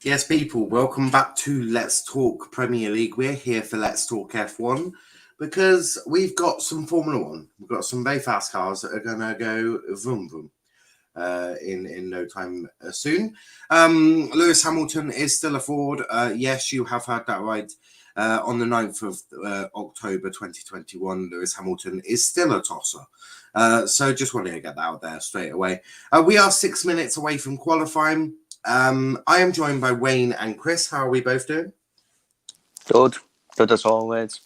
Yes, people, welcome back to Let's Talk Premier League. We're here for Let's Talk F1 because we've got some Formula One. We've got some very fast cars that are going to go vroom vroom in no time soon. Lewis Hamilton is still a Ford. Yes, you have heard that right. On the 9th of October 2021, Lewis Hamilton is still a tosser. So just wanted to get that out there straight away. We are 6 minutes away from qualifying. I am joined by Wayne and Chris. How are we both doing? Good as always.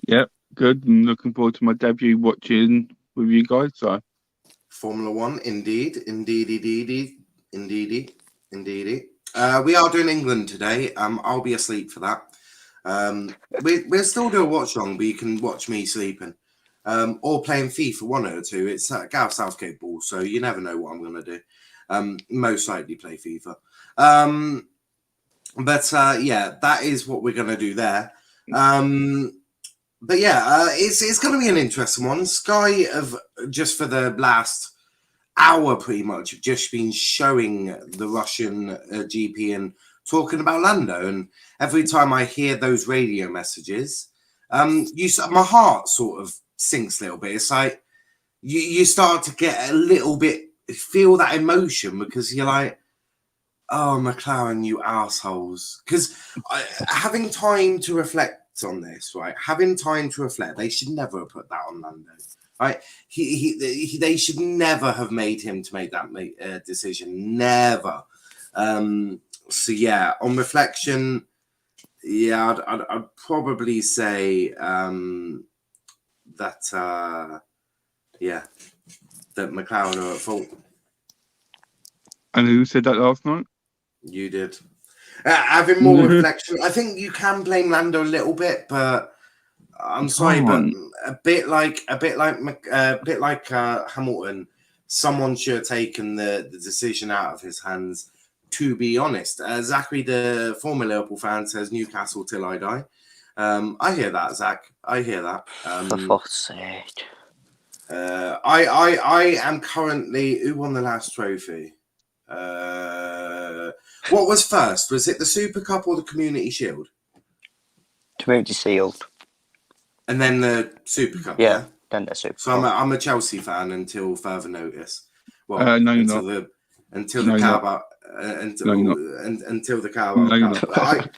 Yep, good. I'm looking forward to my debut watching with you guys. So, Formula One, indeed. We are doing England today. I'll be asleep for that. We'll still do a watch long, but you can watch me sleeping. Or playing FIFA 102. It's Gareth Southgate ball, so you never know what I'm going to do. Most likely play FIFA. But that is what we're going to do there. It's going to be an interesting one. Sky have just for the last hour pretty much have just been showing the Russian GP and talking about Lando. And every time I hear those radio messages, my heart sort of sinks a little bit. It's like you start to get a little bit, feel that emotion because you're like, oh, McLaren, you assholes. Because having time to reflect on this, right? Having time to reflect, they should never have put that on Lando, right? They should never have made him to make that decision. Never. On reflection, I'd probably say that McLaren are at fault. And who said that last night? You did. Having more reflection, I think you can blame Lando a little bit, but I'm sorry, but a bit like Hamilton, someone should have taken the decision out of his hands. To be honest, Zachary, the former Liverpool fan, says Newcastle till I die. I hear that, Zach. I hear that. For fuck's sake. I am currently. Who won the last trophy? What was first? Was it the Super Cup or the Community Shield? Community Shield. And then the Super Cup. Yeah, then the Super Cup. So I'm a Chelsea fan until further notice. Well, no, you're not. Until the Carabao. Until the Carabao Cup.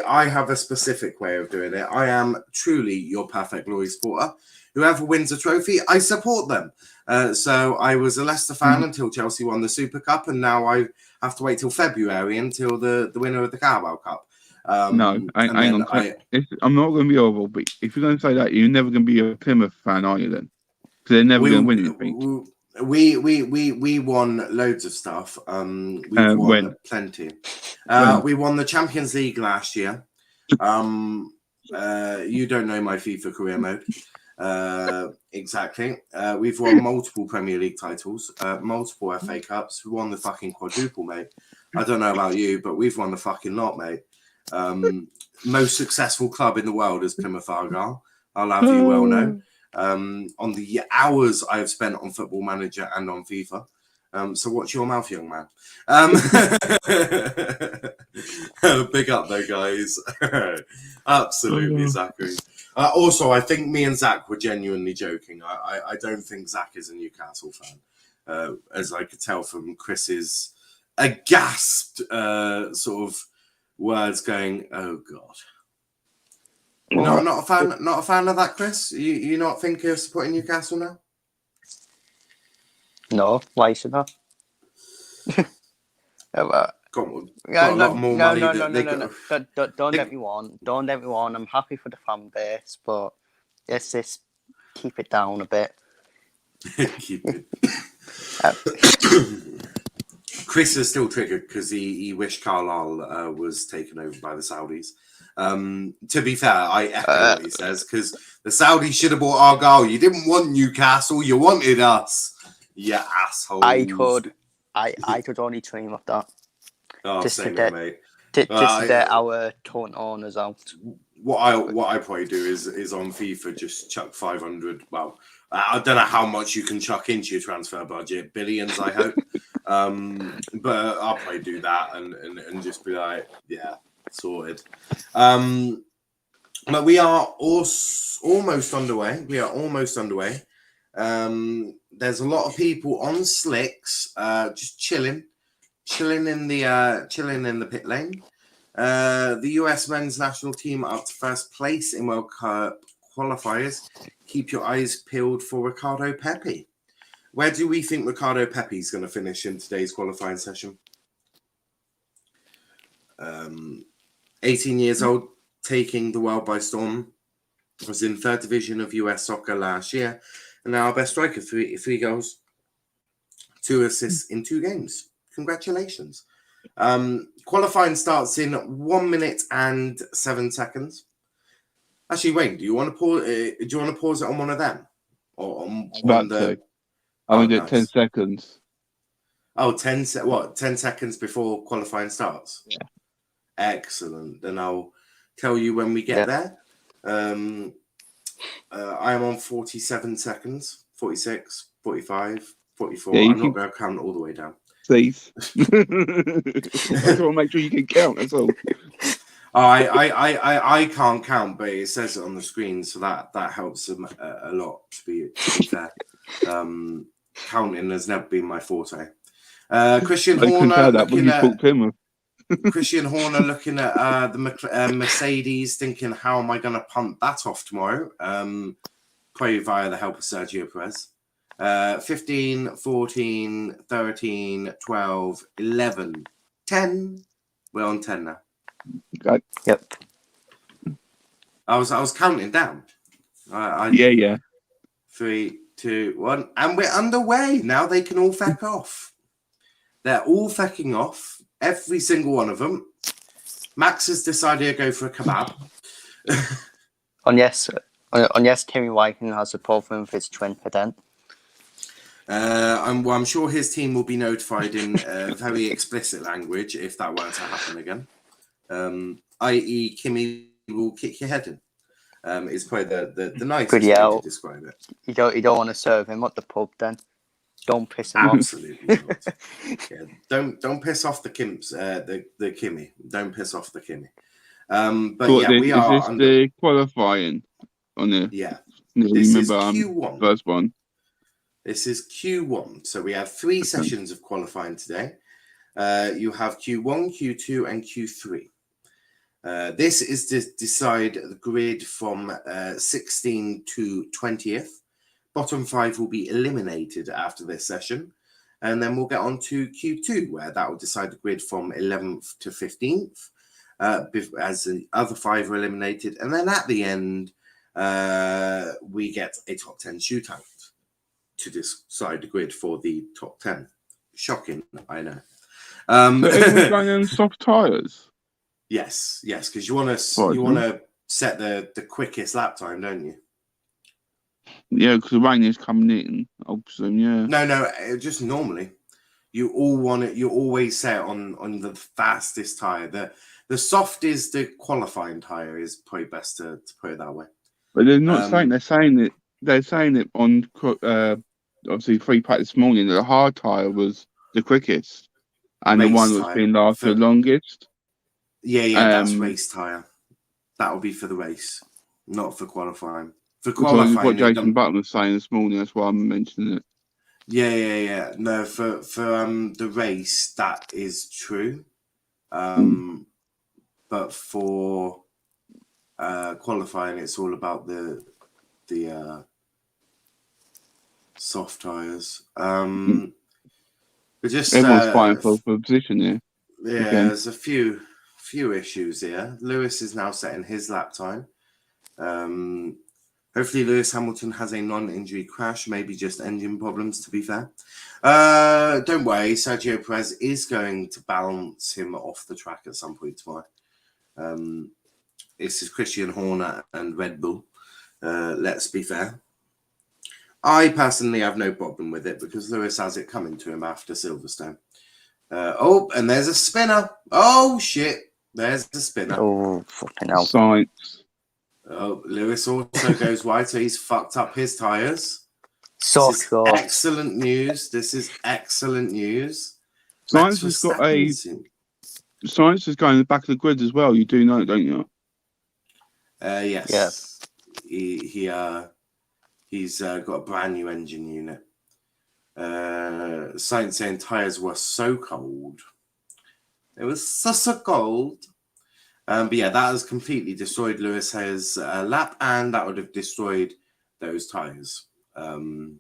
I have a specific way of doing it. I am truly your perfect glory supporter. Whoever wins a trophy, I support them. So I was a Leicester fan until Chelsea won the Super Cup, and now I have to wait till February until the winner of the Carabao Cup. I'm not going to be horrible, but if you're going to say that, you're never going to be a Plymouth fan, are you then? Because they're never going to win anything. We won loads of stuff. We've won plenty. We won the Champions League last year. You don't know my FIFA career mode. Exactly. We've won multiple Premier League titles, multiple FA Cups. We won the fucking quadruple, mate. I don't know about you, but we've won the fucking lot, mate. Most successful club in the world is Plymouth Argyle. I'll have you well know. On the hours I have spent on Football Manager and on FIFA. So watch your mouth, young man. Big up though, guys. Absolutely, Zachary. Also, I think me and Zach were genuinely joking. I don't think Zach is a Newcastle fan, as I could tell from Chris's aghast sort of words going, "Oh God." Not a fan of that, Chris. You not think of supporting Newcastle now? No, why should I? Got a lot more money. Don't get me wrong. Don't get me wrong. I'm happy for the fan base, but let's just keep it down a bit. Keep it. Chris is still triggered because he wished Charl was taken over by the Saudis. To be fair, I echo what he says, because the Saudis should have bought Argyle. You didn't want Newcastle, you wanted us. You assholes. I could only dream of that. Oh, just same to here, get, mate. to get our current owners out. What I probably do is on FIFA just chuck 500. Well, I don't know how much you can chuck into your transfer budget, billions, I hope. But I'll probably do that and just be like, yeah, sorted. But we are almost underway. There's a lot of people on slicks, just chilling in the pit lane. The US men's national team are up to first place in World Cup qualifiers. Keep your eyes peeled for Ricardo Pepi. Where do we think Ricardo Pepi is going to finish in today's qualifying session? 18 years old, taking the world by storm. Was in third division of US soccer last year, and now our best striker, three goals, 2 assists in 2 games. Congratulations. Qualifying starts in 1 minute and 7 seconds. Actually, Wayne, do you want to pause it on one of them? Or on the... I will get 10 seconds. Oh, 10 seconds before qualifying starts? Yeah. Excellent. Then I'll tell you when we get there. I am on 47 seconds, 46, 45, 44. I'm not going to count all the way down. Please. I just want to make sure you can count, that's all. I can't count, but it says it on the screen, so that helps them a lot, to be fair. Counting has never been my forte. Christian Horner looking at the Mercedes, thinking, how am I going to punt that off tomorrow? Probably via the help of Sergio Perez. 15, 14, 13, 12, 11, 10. We're on 10 now. Okay. Yep. I was counting down. Yeah. 3, 2, 1, and we're underway. Now they can all feck off. They're all fecking off. Every single one of them. Max has decided to go for a kebab. Yes, Timmy Wyken has a problem with his twin pedant. I'm sure his team will be notified in very explicit language if that were to happen again. I.e., Kimmy will kick your head in. Is probably the nicest way to describe it. You don't want to serve him at the pub then. Don't piss him off. Absolutely not. Yeah, don't piss off the Kims, the Kimmy. Don't piss off the Kimmy. But yeah, we are. Is this the qualifying on the? Yeah. This is Q1. First one. This is Q1. So we have 3 sessions of qualifying today. You have Q1, Q2, and Q3. This is to decide the grid from 16 to 20th. Bottom 5 will be eliminated after this session. And then we'll get on to Q2, where that will decide the grid from 11th to 15th, as the other 5 are eliminated. And then at the end, we get a top 10 shootout to decide the grid for the top 10. Shocking, I know. So everyone's going in soft tyres? Yes, because you want to set the quickest lap time, don't you? Yeah, because the rain is coming in, I presume, yeah. No, just normally. You always set it on the fastest tyre. The soft is the qualifying tyre, is probably best to put it that way. But they're not saying. They're saying it on obviously free practice this morning that the hard tyre was the quickest and the one that's been lasted the longest. Yeah, that's race tyre. That will be for the race, not for qualifying. For qualifying, so what Jason Button was saying this morning. That's why I'm mentioning it. Yeah. No, for the race that is true. But for qualifying, it's all about the soft tyres. But just everyone's fighting for position there. Yeah, there's a few issues here. Lewis is now setting his lap time. Hopefully Lewis Hamilton has a non-injury crash, maybe just engine problems, to be fair. Don't worry, Sergio Perez is going to balance him off the track at some point tomorrow. This is Christian Horner and Red Bull. Let's be fair. I personally have no problem with it because Lewis has it coming to him after Silverstone. And there's a spinner. Oh, shit. There's the spinner. Oh, fucking hell. Science. Oh, Lewis also goes wide, so he's fucked up his tyres. Excellent news. This is excellent news. Science has got Science is going in the back of the grid as well. You do know, don't you? Yes. Yeah. He's got a brand new engine unit. Science saying tyres were so cold. It was so cold. But yeah, that has completely destroyed Lewis's lap, and that would have destroyed those tyres. On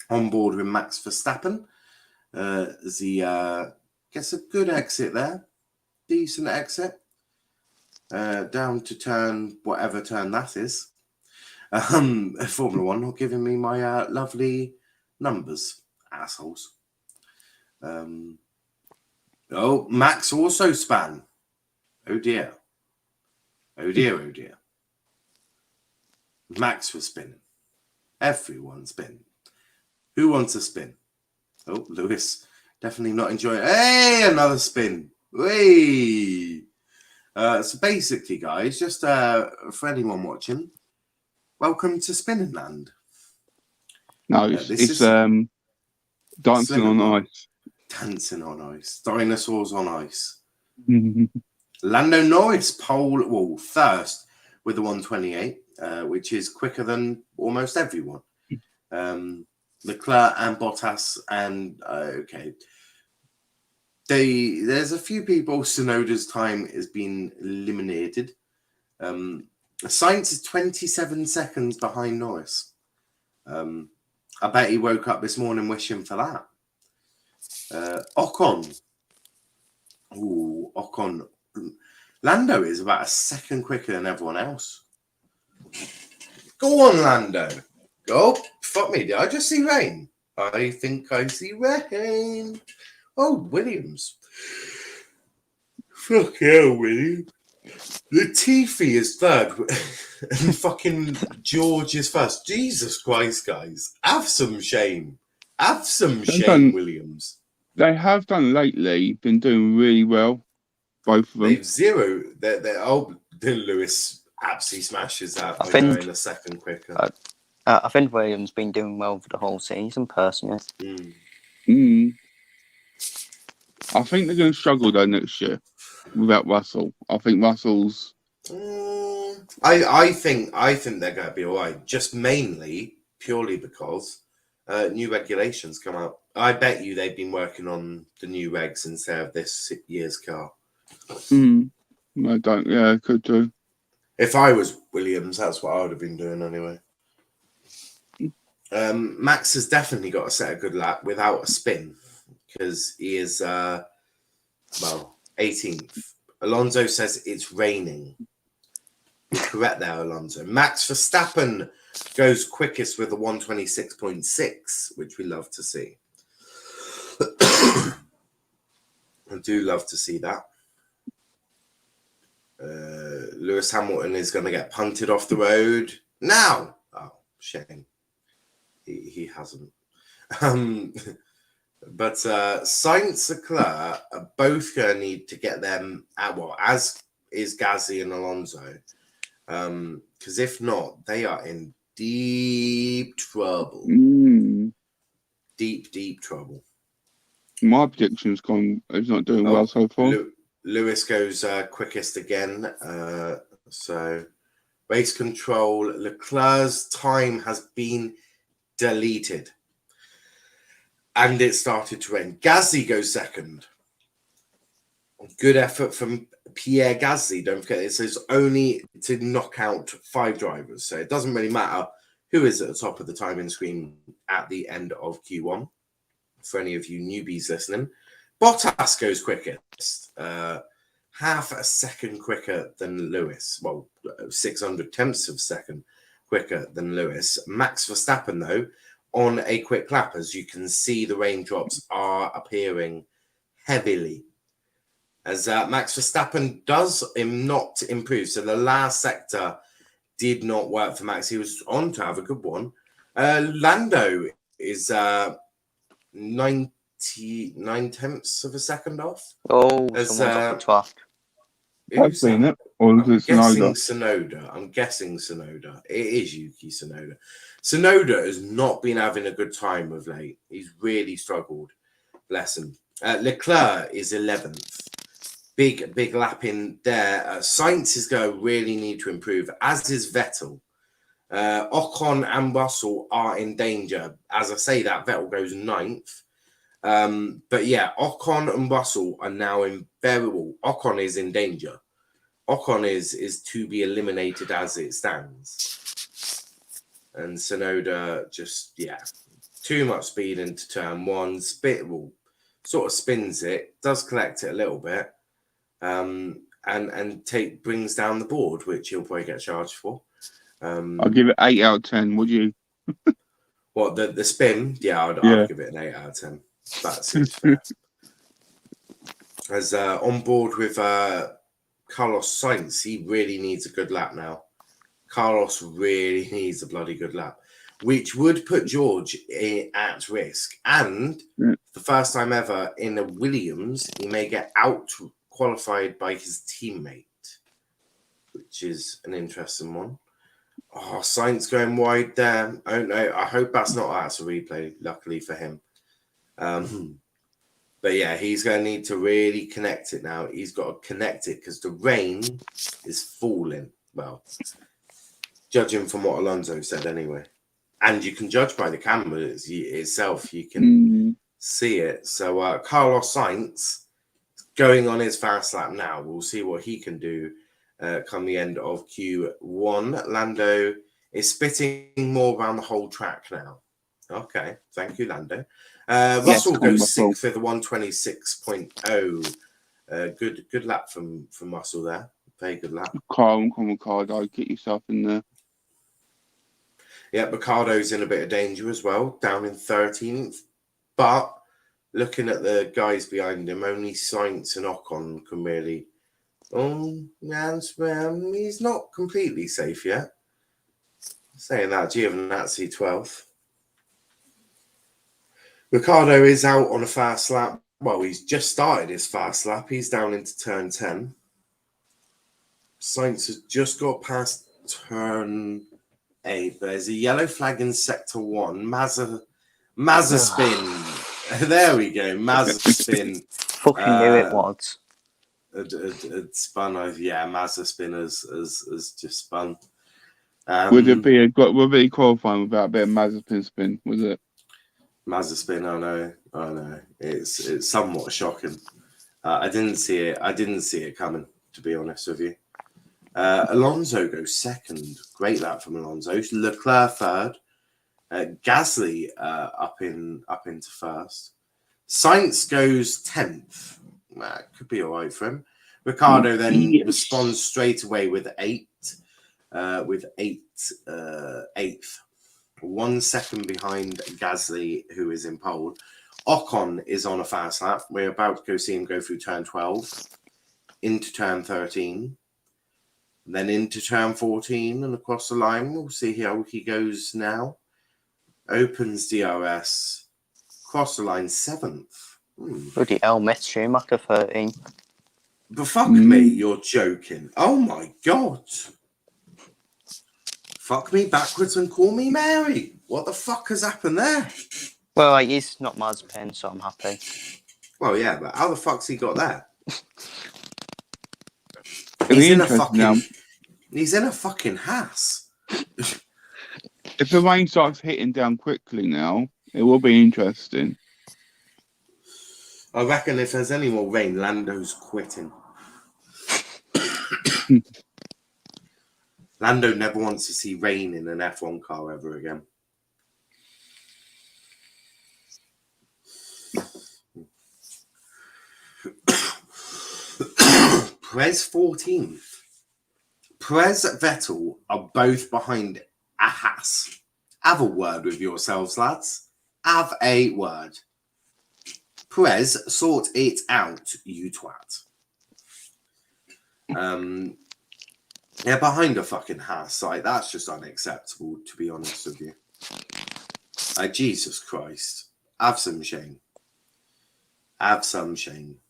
board with Max Verstappen. As he gets a good exit there. Decent exit. Down to whatever turn that is. Formula One not giving me my lovely numbers, assholes. Max also span. Oh dear. Max was spinning. Everyone's spinning. Who wants a spin? Oh, Lewis definitely not enjoying it. Hey, another spin. Hey. So basically, guys, just for anyone watching, welcome to Spinning Land. No, it's dancing on ice. Dancing on ice. Dinosaurs on ice. Lando Norris first with the 128, which is quicker than almost everyone. Leclerc and Bottas and okay. There's a few people. Tsunoda's time has been eliminated. Sainz is 27 seconds behind Norris. I bet he woke up this morning wishing for that. Ocon. Ooh, Ocon. Lando is about a second quicker than everyone else. Go on, Lando. Go. Fuck me. Did I just see rain? I think I see rain. Oh, Williams. Fuck hell, Williams. Latifi is third. And fucking George is first. Jesus Christ, guys. Have some shame. Have some shame, Williams. They have done lately. Been doing really well. Both of them. They've zero. Then Lewis absolutely smashes that by going a second quicker. I think Williams been doing well for the whole season, personally. I think they're going to struggle though next year without Russell. I think Russell's. I think they're going to be all right. Just purely because new regulations come out. I bet you they've been working on the new regs instead of this year's car. I don't. Yeah, I could do. If I was Williams, that's what I would have been doing anyway. Max has definitely got to set a good lap without a spin because he is 18th. Alonso says it's raining. You're correct there, Alonso. Max Verstappen goes quickest with a 126.6, which we love to see. I do love to see that. Lewis Hamilton is going to get punted off the road now. Oh, shame. He hasn't. But Sainz and Leclerc are both going to need to get them as is Gasly and Alonso, Because if not, they are in deep trouble. Deep trouble. My prediction's gone. He's not doing well so far. Lewis goes quickest again. So race control. Leclerc's time has been deleted. And it started to rain. Gasly goes second. Good effort from Pierre Gasly. Don't forget, it says only to knock out 5 drivers. So it doesn't really matter who is at the top of the timing screen at the end of Q1. For any of you newbies listening. Bottas goes quickest. Half a second quicker than Lewis. Well, 600 tenths of a second quicker than Lewis. Max Verstappen, though, on a quick lap, as you can see, the raindrops are appearing heavily. As Max Verstappen does not improve. So the last sector did not work for Max. He was on to have a good one. Lando is 99 tenths of a second off. Oh, someone's off the track. I've seen it. Or I'm guessing Sonoda. I'm guessing Sonoda. It is Yuki Sonoda. Sonoda has not been having a good time of late. He's really struggled. Bless him. Leclerc is 11th. Big lap in there. Sainz is going to really need to improve, as is Vettel. Ocon and Russell are in danger. As I say that, Vettel goes 9th. But yeah, Ocon and Russell are now in Ocon is in danger. Ocon is to be eliminated as it stands. And Sonoda just, too much speed into turn 1. Sort of spins it, does collect it a little bit, and brings down the board, which he'll probably get charged for. I'll give it 8 out of 10. Would you? What, the spin? Yeah, I'd give it an 8 out of 10. That seems fair. As on board with Carlos Sainz, he really needs a good lap now. Carlos really needs a bloody good lap, which would put George at risk. And the first time ever in a Williams, he may get out qualified by his teammate, which is an interesting one. Oh, Sainz going wide there. Oh no, I hope that's a replay, luckily for him. But yeah, he's going to need to really connect it now. He's got to connect it because the rain is falling. Well, judging from what Alonso said anyway. And you can judge by the camera itself. You can see it. So Carlos Sainz going on his fast lap now. We'll see what he can do come the end of Q1. Lando is spitting more around the whole track now. Okay, thank you, Lando. Russell goes 6th with a 126.0. Good lap from Russell there. Very good lap. Come on, Ricardo, get yourself in there. Yeah, Ricardo's in a bit of danger as well, down in 13th. But looking at the guys behind him, only Sainz and Ocon can really. Oh, man, he's not completely safe yet. Saying that, Giovinazzi 12th. Ricardo is out on a fast lap. Well, he's just started his fast lap. He's down into turn 10. Sainz has just got past turn 8. There's a yellow flag in sector 1. Mazza spin. There we go. Mazza spin. Fucking knew it was. It spun. Mazza spin has just spun. Would it be qualifying without a bit of Mazepin spin? Was it? Mazza spin. I know. It's somewhat shocking. I didn't see it coming, to be honest with you. Alonso goes second. Great lap from Alonso. Leclerc third. Gasly up into first. Sainz goes 10th. Could be all right for him. Ricardo then responds straight away with 8th. 1 second behind Gasly, who is in pole. Ocon is on a fast lap. We're about to go see him go through turn 12, into turn 13, then into turn 14 and across the line. We'll see how he goes now. Opens DRS, cross the line 7th. Bloody hell, missed Schumacher 13. But fuck me, you're joking. Oh my God. Fuck me backwards and call me Mary. What the fuck has happened there? Well, he's not Mazepin, so I'm happy. Well, yeah, but how the fuck's he got there? He's in a fucking Haas. If the rain starts hitting down quickly now, it will be interesting. I reckon if there's any more rain, Lando's quitting. Lando never wants to see rain in an F1 car ever again. Prez 14th. Prez Vettel are both behind a Haas. Have a word with yourselves, lads. Have a word. Prez, sort it out, you twat. They're behind a fucking Haas. Like, that's just unacceptable, to be honest with you. Like, Jesus Christ. Have some shame. Have some shame.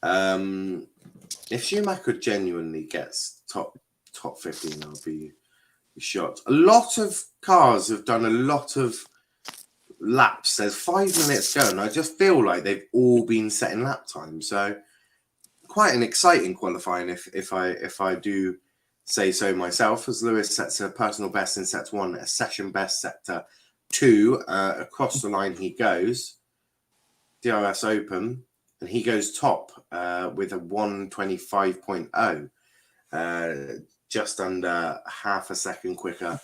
If Schumacher genuinely gets top 15, I'll be shocked. A lot of cars have done a lot of laps. There's 5 minutes to go, and I just feel like they've all been setting lap time. So quite an exciting qualifying, if I do say so myself, as Lewis sets a personal best in sector 1, a session best sector 2. Across the line he goes. DRS open. And he goes top with a 1:25.0, just under half a second quicker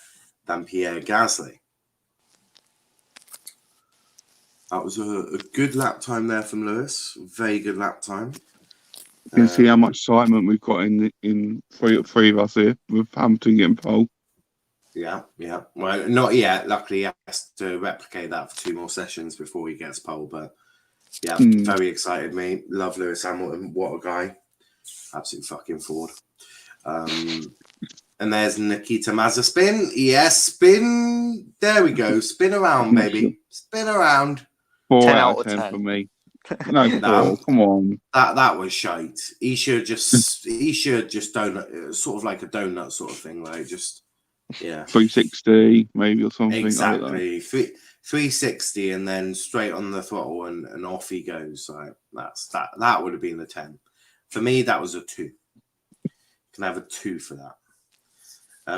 than Pierre Gasly. That was a good lap time there from Lewis. Very good lap time. You can see how much excitement we've got in three of us here with Hamilton getting pole. Yeah. Well, not yet. Luckily, he has to replicate that for 2 more sessions before he gets pole, but yeah, very excited, mate. Love Lewis Hamilton. What a guy. Absolute fucking Ford. And there's Nikita Mazepin. Yes, spin. There we go. Spin around, baby. Spin around. 4 out of 10 for me. No, come on. That was shite. He should just donut, sort of like a donut sort of thing, like just 360 maybe or something. Exactly. 360 and then straight on the throttle and off he goes. So that would have been the 10. For me, that was a 2. Can have a 2 for that,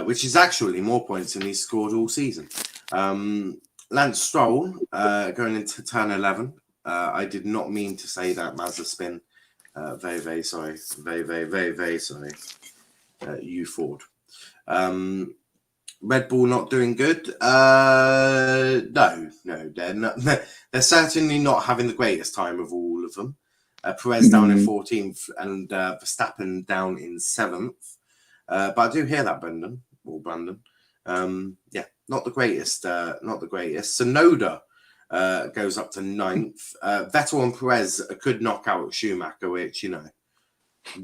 which is actually more points than he's scored all season. Lance Stroll going into turn 11. I did not mean to say that, Mazepin. Very, very sorry. Very, very, very, very sorry. You Ford. Red Bull not doing good? No, they're not. They're certainly not having the greatest time of all of them. Perez down in 14th and Verstappen down in 7th. But I do hear that, Brandon. Not the greatest. Not the greatest. Sonoda goes up to 9th. Vettel and Perez could knock out Schumacher, which,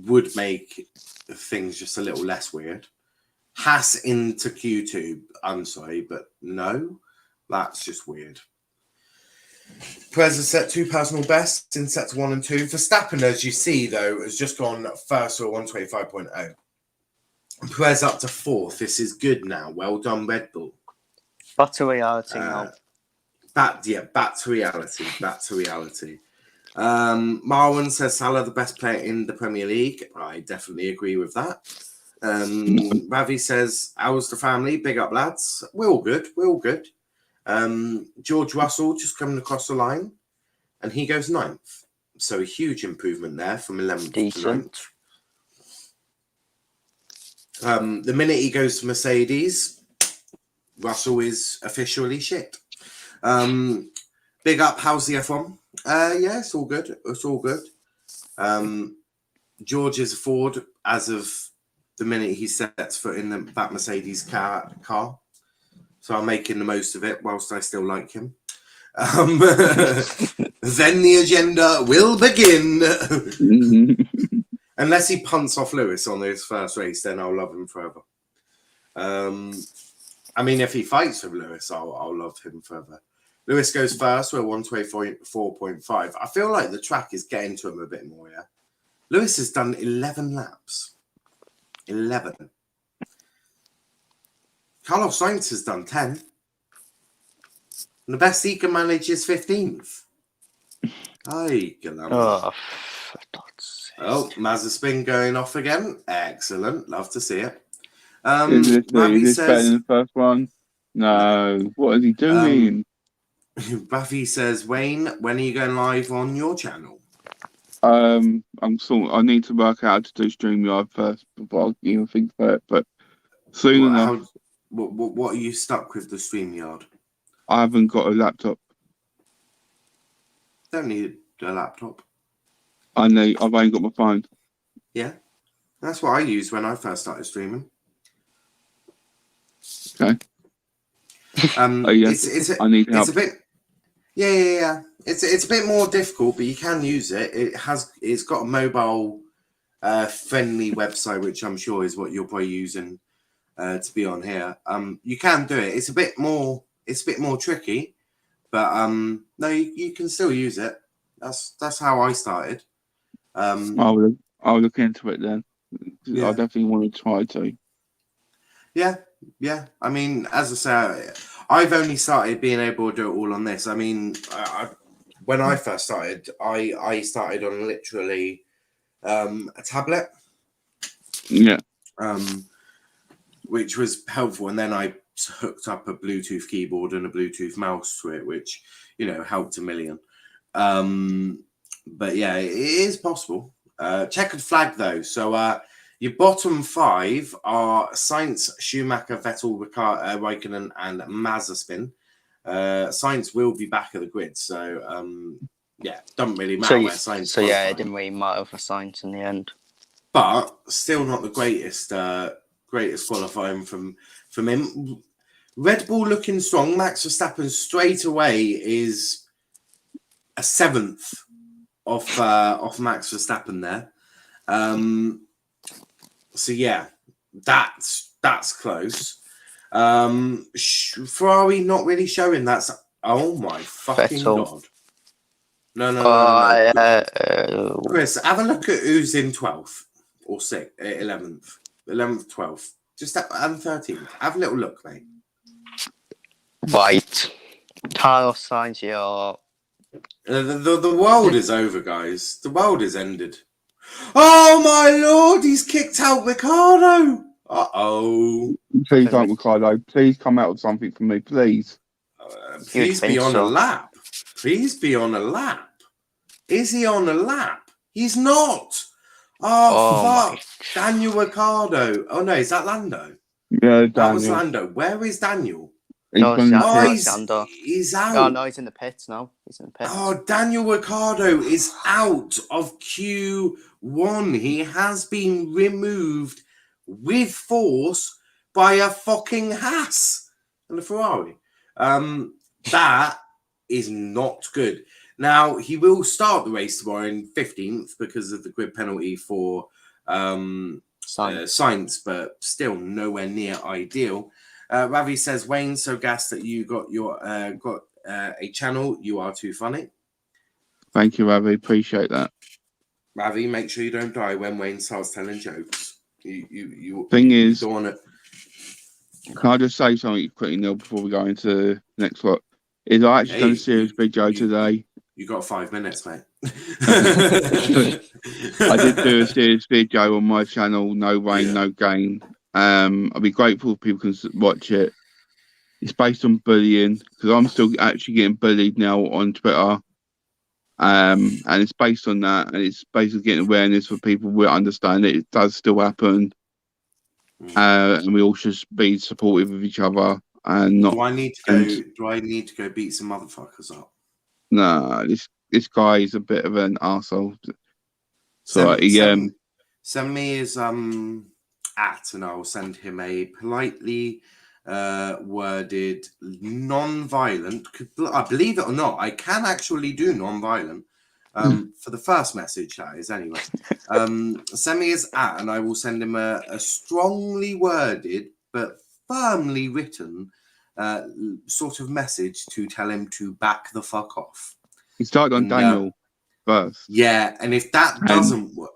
would make things just a little less weird. Haas into Q2. I'm sorry, but no, that's just weird. Perez has set 2 personal bests in sets 1 and 2. Verstappen, as you see, though, has just gone first to a 1:25.0. Perez up to 4th. This is good now. Well done, Red Bull. Back to reality now. Back to reality. Marwan says Salah the best player in the Premier League. I definitely agree with that. Ravi says, how's the family? Big up, lads. We're all good. George Russell just coming across the line, and he goes 9th. So a huge improvement there from 11th Decent. to 9th. The minute he goes to Mercedes, Russell is officially shit. Big up, how's the F1? It's all good. George is a Ford as of the minute he sets foot in that Mercedes car. So I'm making the most of it whilst I still like him. Then the agenda will begin. Unless he punts off Lewis on his first race, then I'll love him forever. If he fights with Lewis, I'll love him forever. Lewis goes first with 1:24.5. I feel like the track is getting to him a bit more, yeah? Lewis has done 11 laps. 11. Carlos Sainz has done 10. And the best he can manage is 15th. Ay, Oh, for God's sake. Oh, Mazepin going off again. Excellent. Love to see it. Is this better says, than the first one? No. What is he doing? Buffy says, Wayne, when are you going live on your channel? I need to work out how to do StreamYard first before I even think about it. But soon enough. What are you stuck with the StreamYard? I haven't got a laptop. Don't need a laptop. I've only got my phone. Yeah, that's what I used when I first started streaming. Okay. I need help. It's a bit. Yeah. It's a bit more difficult, but you can use it. It's got a mobile friendly website, which I'm sure is what you're probably using to be on here. You can do it. It's a bit more tricky, but no, you can still use it. That's how I started. I'll look into it then. Yeah. I definitely want to try to. Yeah. I mean, as I say, I've only started being able to do it all on this. I mean, when I first started, I started on literally a tablet. Yeah. Which was helpful, and then I hooked up a Bluetooth keyboard and a Bluetooth mouse to it, which helped a million. But yeah, it is possible. Checkered flag though. So your bottom 5 are Sainz, Schumacher, Vettel, Raikkonen, and Mazepin. Sainz will be back at the grid, so yeah, doesn't really matter where Sainz. So yeah, it didn't really matter for Sainz in the end. But still not the greatest qualifying from him. Red Bull looking strong. Max Verstappen straight away is a 7th off Max Verstappen there. So yeah, that's close. Ferrari not really showing. That's oh my fucking Vettel. God. No. Yeah. Chris, have a look at who's in 12th or 11th, 12th, just and 13th. Have a little look, mate. Right. Carlos Sainz, yeah. The world is over, guys. The world is ended. Oh my Lord, he's kicked out Ricardo. Uh-oh. Please don't, Ricardo. Please come out with something for me, please. Please be on a lap. Please be on a lap. Is he on a lap? He's not. Oh fuck. Daniel Ricciardo. Oh no, is that Lando? Yeah, Daniel. That was Lando. Where is Daniel? He's out. Oh no, he's in the pits now. Oh, Daniel Ricciardo is out of Q1. He has been removed with force by a fucking Haas and a Ferrari. That is not good. Now, he will start the race tomorrow in 15th because of the grid penalty for Sainz, but still nowhere near ideal. Ravi says, Wayne, so gassed that you got a channel. You are too funny. Thank you, Ravi. Appreciate that. Ravi, make sure you don't die when Wayne starts telling jokes. You don't want to... Can I just say something quickly, Neil, before we go into the next lot? I actually done a serious video today. You got 5 minutes, mate. I did do a serious video on my channel, No Rain, No Gain. I'll be grateful if people can watch it. It's based on bullying because I'm still actually getting bullied now on Twitter, and it's based on that, and it's basically getting awareness for people who understand it does still happen, and we all should be supportive of each other and not. Do I need to go beat some motherfuckers up? No, this guy is a bit of an arsehole. So send me his at, and I'll send him a politely worded non-violent. Believe it or not, I can actually do non-violent. For the first message, that is anyway. Send me his at, and I will send him a strongly worded but firmly written sort of message to tell him to back the fuck off. He started on Daniel first. Yeah, and if that doesn't work,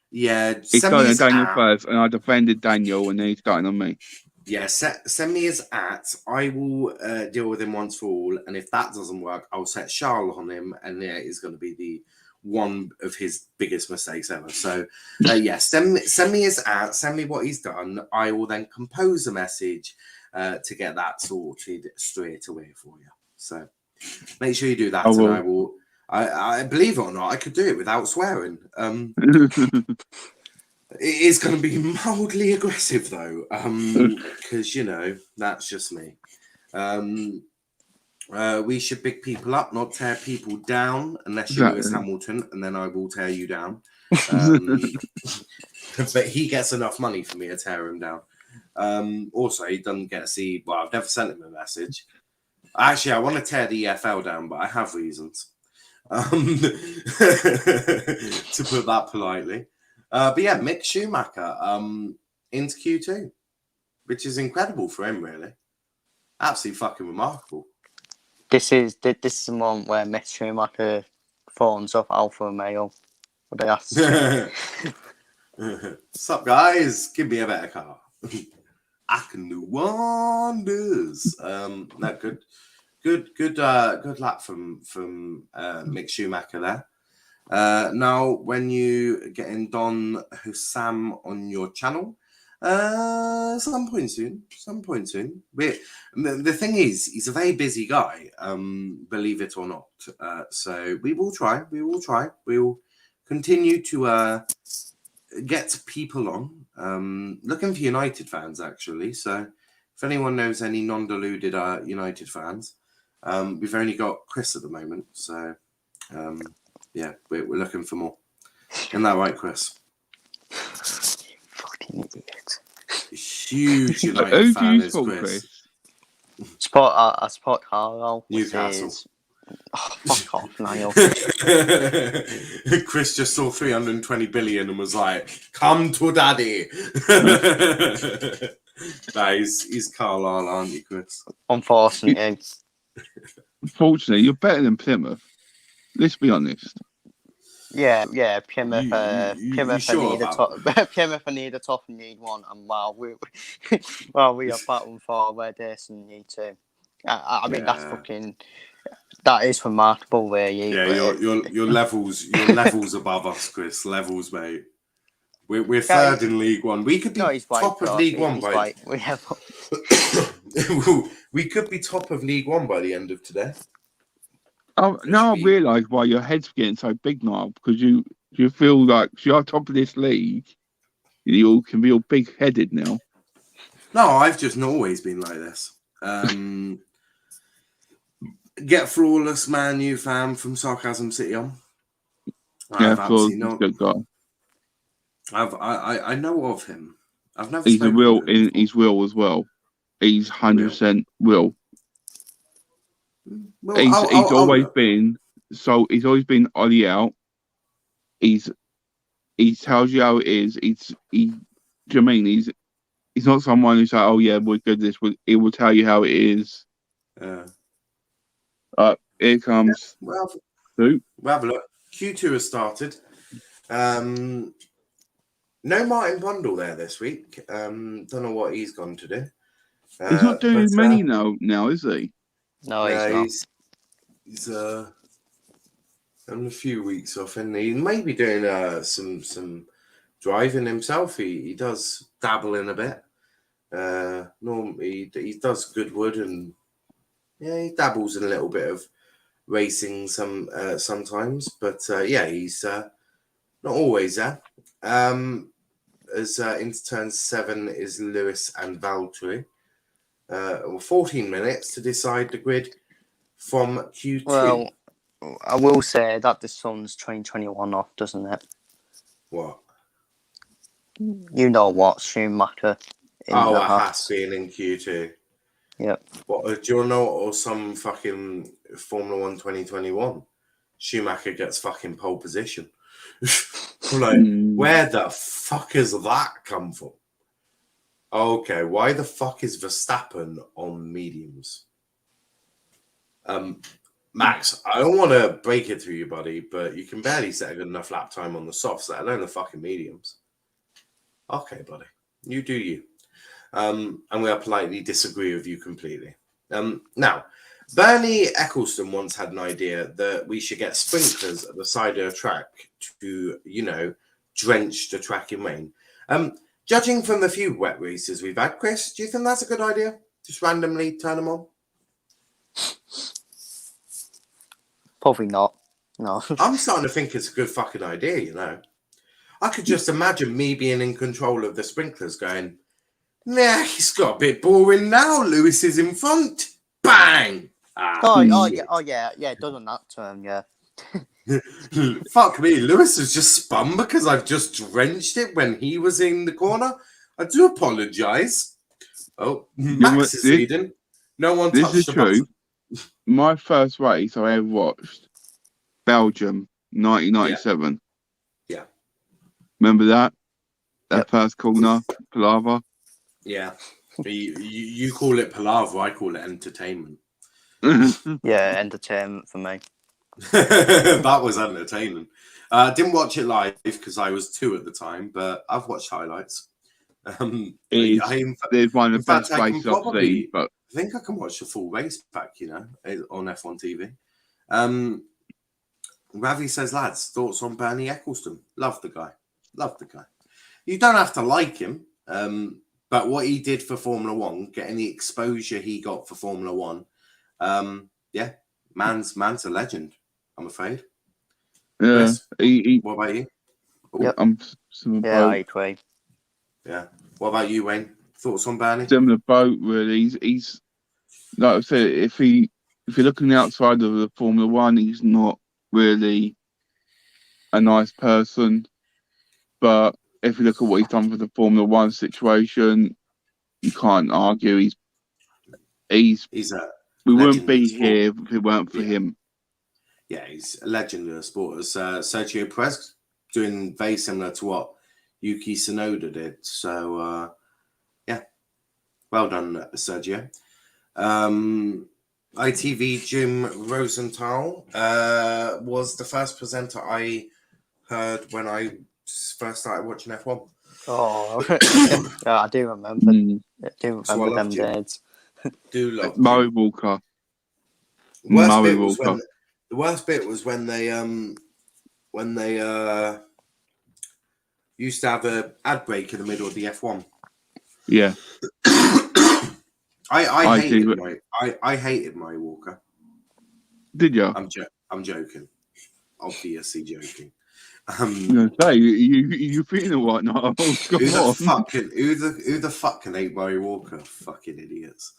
yeah, he started on Daniel first, and I defended Daniel, and then he started on me. Yeah, send me his @ I will deal with him once for all, and if that doesn't work, I'll set Charl on him, and it is going to be the one of his biggest mistakes ever. So, yeah, send me his @ send me what he's done. I will then compose a message to get that sorted straight away for you. So, make sure you do that, and I will. I believe it or not, I could do it without swearing. It is going to be mildly aggressive though, because that's just me. We should big people up, not tear people down, unless you're Lewis Hamilton, and then I will tear you down. But he gets enough money for me to tear him down. Also, he doesn't get to see. Well, I've never sent him a message. Actually, I want to tear the EFL down, but I have reasons. To put that politely. But yeah, Mick Schumacher into Q2, which is incredible for him, really. Absolutely fucking remarkable. This is the one where Mick Schumacher phones up Alpha Romeo. What they ask. Sup, guys? Give me a better car. I can do wonders. No, good lap from Mick Schumacher there. Now, when you get in Don Hussam on your channel, some point soon. The thing is, he's a very busy guy, believe it or not. So we will try. We'll continue to get people on. Looking for United fans, actually. So if anyone knows any non-deluded United fans, we've only got Chris at the moment. So yeah, we're looking for more. Isn't that right, Chris? Fucking idiot. Huge United fan is Chris. I support Charl. Newcastle. Oh, fuck off, Niall. Chris just saw 320 billion and was like, come to daddy. Nah, he's Carlisle, aren't you, Chris? Unfortunately. Unfortunately, you're better than Plymouth. Let's be honest. Yeah. Plymouth. Plymouth. Sure Plymouth. I need a top and need one, and while we are battling for where this and need to. I mean, that's fucking. That is remarkable, where you. Yeah, your levels above us, Chris. Levels, mate. We're third in League One. We could be top of League One by. We could be top of League One by the end of today. Now I realise why your head's getting so big, Niall, because you feel like you're top of this league. You can be all big-headed now. No, I've just not always been like this. Get Flawless Man U fan from Sarcasm City on. Yeah, Flawless is a good guy. I know of him. I've never. He's he's Will as well. He's 100% Will. Well, he's always been Ollie out. He tells you how it is. Do you know what I mean? He's not someone who's like, oh yeah, we're good at this. He will tell you how it is. Here comes. Well, we'll have a look. Q2 has started. No Martin Bundle there this week. Don't know what he's gone to do. He's not doing many now, is he? No, he's not. He's having a few weeks off, and he may be doing some driving himself. He does dabble in a bit. Normally he does Goodwood, and yeah, he dabbles in a little bit of racing sometimes. But yeah, he's not always there. As into turn 7 is Lewis and Valtteri. 14 minutes to decide the grid from Q2. Well, I will say that the sun's 2021 off, doesn't it? What? You know what, Schumacher. It has been in Q2. Yep. What, do you know, or some fucking Formula 1 2021? Schumacher gets fucking pole position. Like, where the fuck has that come from? Okay, why the fuck is Verstappen on mediums? Max, I don't want to break it to you, buddy, but you can barely set a good enough lap time on the softs, let alone the fucking mediums. Okay, buddy, you do you. And we'll politely disagree with you completely. Now, Bernie Ecclestone once had an idea that we should get sprinklers at the side of the track to, drench the track in rain. Judging from the few wet races we've had, Chris, do you think that's a good idea? Just randomly turn them on? Probably not. No. I'm starting to think it's a good fucking idea, I could just imagine me being in control of the sprinklers going, nah, it's got a bit boring now. Lewis is in front. Bang! Oh yeah, it does on that turn, yeah. Fuck me, Lewis has just spun because I've just drenched it when he was in the corner. I do apologise. Oh, Max is leading. No one touched This is the true. button. My first race I ever watched, Belgium, 1997. Yeah. Remember that? That first corner, palaver. Yeah. You call it palaver, I call it entertainment. Yeah, entertainment for me. That was entertaining. Didn't watch it live because I was 2 at the time, but I've watched highlights. There's one of the best races I've seen, but I think I can watch the full race back, on F1 TV. Ravi says, lads, thoughts on Bernie Ecclestone? Love the guy. You don't have to like him, but what he did for Formula One, getting the exposure he got for Formula One, man's a legend, I'm afraid. yeah, What about you? Yep. I agree. Yeah. What about you, Wayne? Thoughts on Bernie? Similar boat, really. He's like I said, if you're looking outside of the Formula One, he's not really a nice person. But if you look at what he's done for the Formula One situation, you can't argue. We wouldn't be here if it weren't for him. Yeah, he's a legend in the sport. As Sergio Perez doing very similar to what Yuki Tsunoda did. So, well done, Sergio. ITV Jim Rosenthal was the first presenter I heard when I first started watching F1. Oh, yeah, I do remember. Them days. Do love Murray Walker. The worst bit was when they used to have an ad break in the middle of the F1. Yeah. I hated Murray Walker. Did you? I'm joking. Obviously joking. You feeling what now? Oh, who the fuck can hate Murray Walker? Fucking idiots.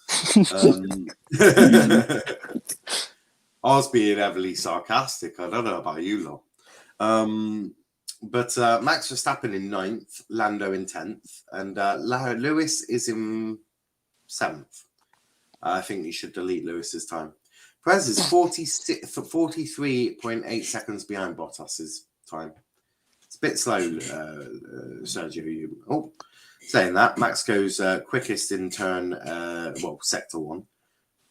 I was being heavily sarcastic. I don't know about you lot. But Max Verstappen in 9th, Lando in 10th, and Lewis is in 7th. I think you should delete Lewis's time. Perez is 43.8 seconds behind Bottas's time. It's a bit slow, Sergio. Saying that, Max goes quickest in turn, sector 1.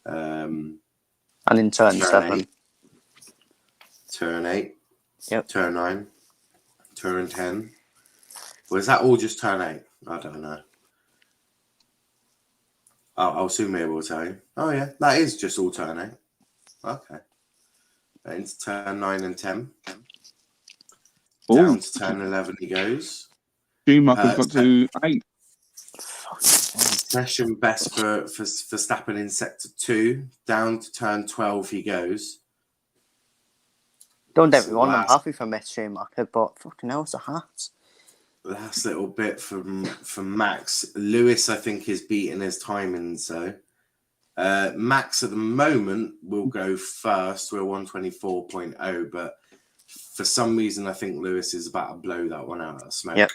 And in turn 7. 8. Turn 8. Yep. Turn 9. Turn 10. Or is that all just turn 8? I don't know. I'll soon be able to tell you. Oh, yeah, that is just all turn 8. Okay. Into turn 9 and 10. Down to turn 11 he goes. Schumacher's got to 8. Session best for Verstappen in sector 2. Down to turn 12 he goes. Don't get me wrong, I'm happy for Miss Schumacher, but fucking hell, it's a hat. Last little bit from Max. Lewis, I think, is beating his timing, so Max at the moment will go first. We're 124.0, but for some reason, I think Lewis is about to blow that one out of smoke. Yep.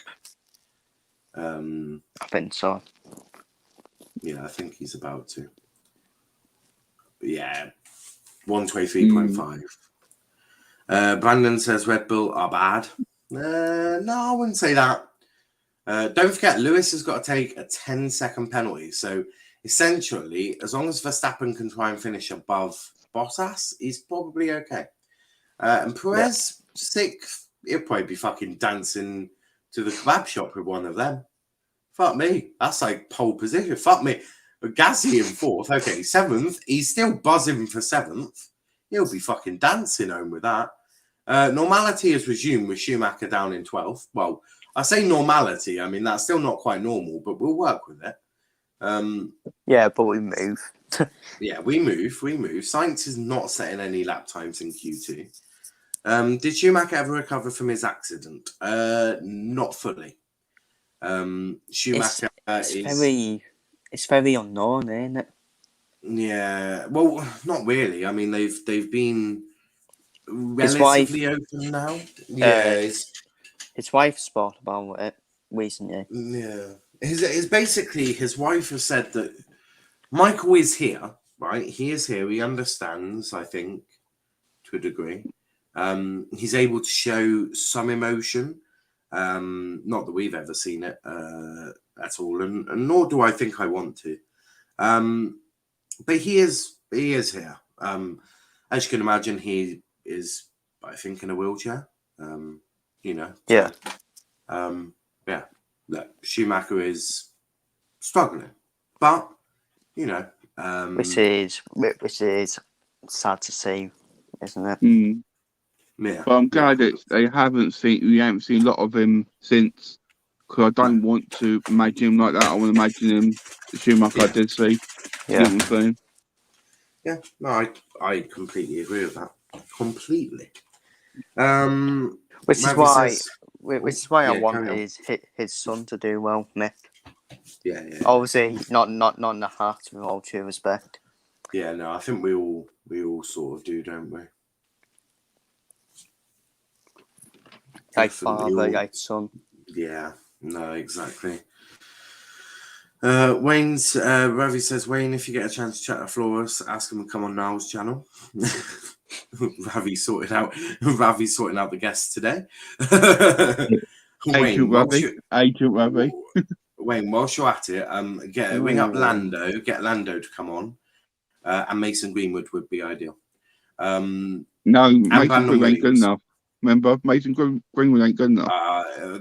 I think so. Yeah, I think he's about to. But yeah, 123.5. Brandon says Red Bull are bad. No, I wouldn't say that. Don't forget, Lewis has got to take a 10-second penalty. So essentially, as long as Verstappen can try and finish above Bottas, he's probably okay. And Perez, 6th, he'll probably be fucking dancing to the kebab shop with one of them. Fuck me. That's like pole position. Fuck me. But Gasly in 4th. Okay, 7th. He's still buzzing for 7th. He'll be fucking dancing home with that. Normality has resumed with Schumacher down in 12th. Well, I say normality. I mean, that's still not quite normal, but we'll work with it. Yeah, but we move. Yeah, we move. Sainz is not setting any lap times in Q2. Did Schumacher ever recover from his accident? Not fully. Schumacher It's very unknown, isn't it? Yeah, well, not really. I mean, they've been relatively open now. Yeah, his wife spoke about it recently. Yeah, his wife has said that Michael is here, right? He is here. He understands, I think, to a degree. He's able to show some emotion. Not that we've ever seen it at all, and nor do I think I want to. But he is here. As you can imagine, he is, I think, in a wheelchair. Yeah. Yeah. Look, Schumacher is struggling, but which is sad to see, isn't it? Mm. Yeah. But I'm glad that we haven't seen a lot of him since, because I don't want to imagine him like that. I want to imagine him Schumacher I did see. Yeah. You know what I'm saying? Yeah, no, I completely agree with that. Completely. Which is why I want his son to do well, Nick. Yeah. Obviously, not in the heart, with all due respect. Yeah, no, I think we all sort of do, don't we? Like father, like son. Yeah, no, exactly. Ravi says, Wayne, if you get a chance to chat to Flores, ask him to come on Niall's channel. Ravi's sorting out the guests today. Agent Ravi. Wayne, whilst you're at it, ring up Lando, get Lando to come on, and Mason Greenwood would be ideal. No, Mason Greenwood ain't good enough. Remember, Mason Greenwood ain't good enough.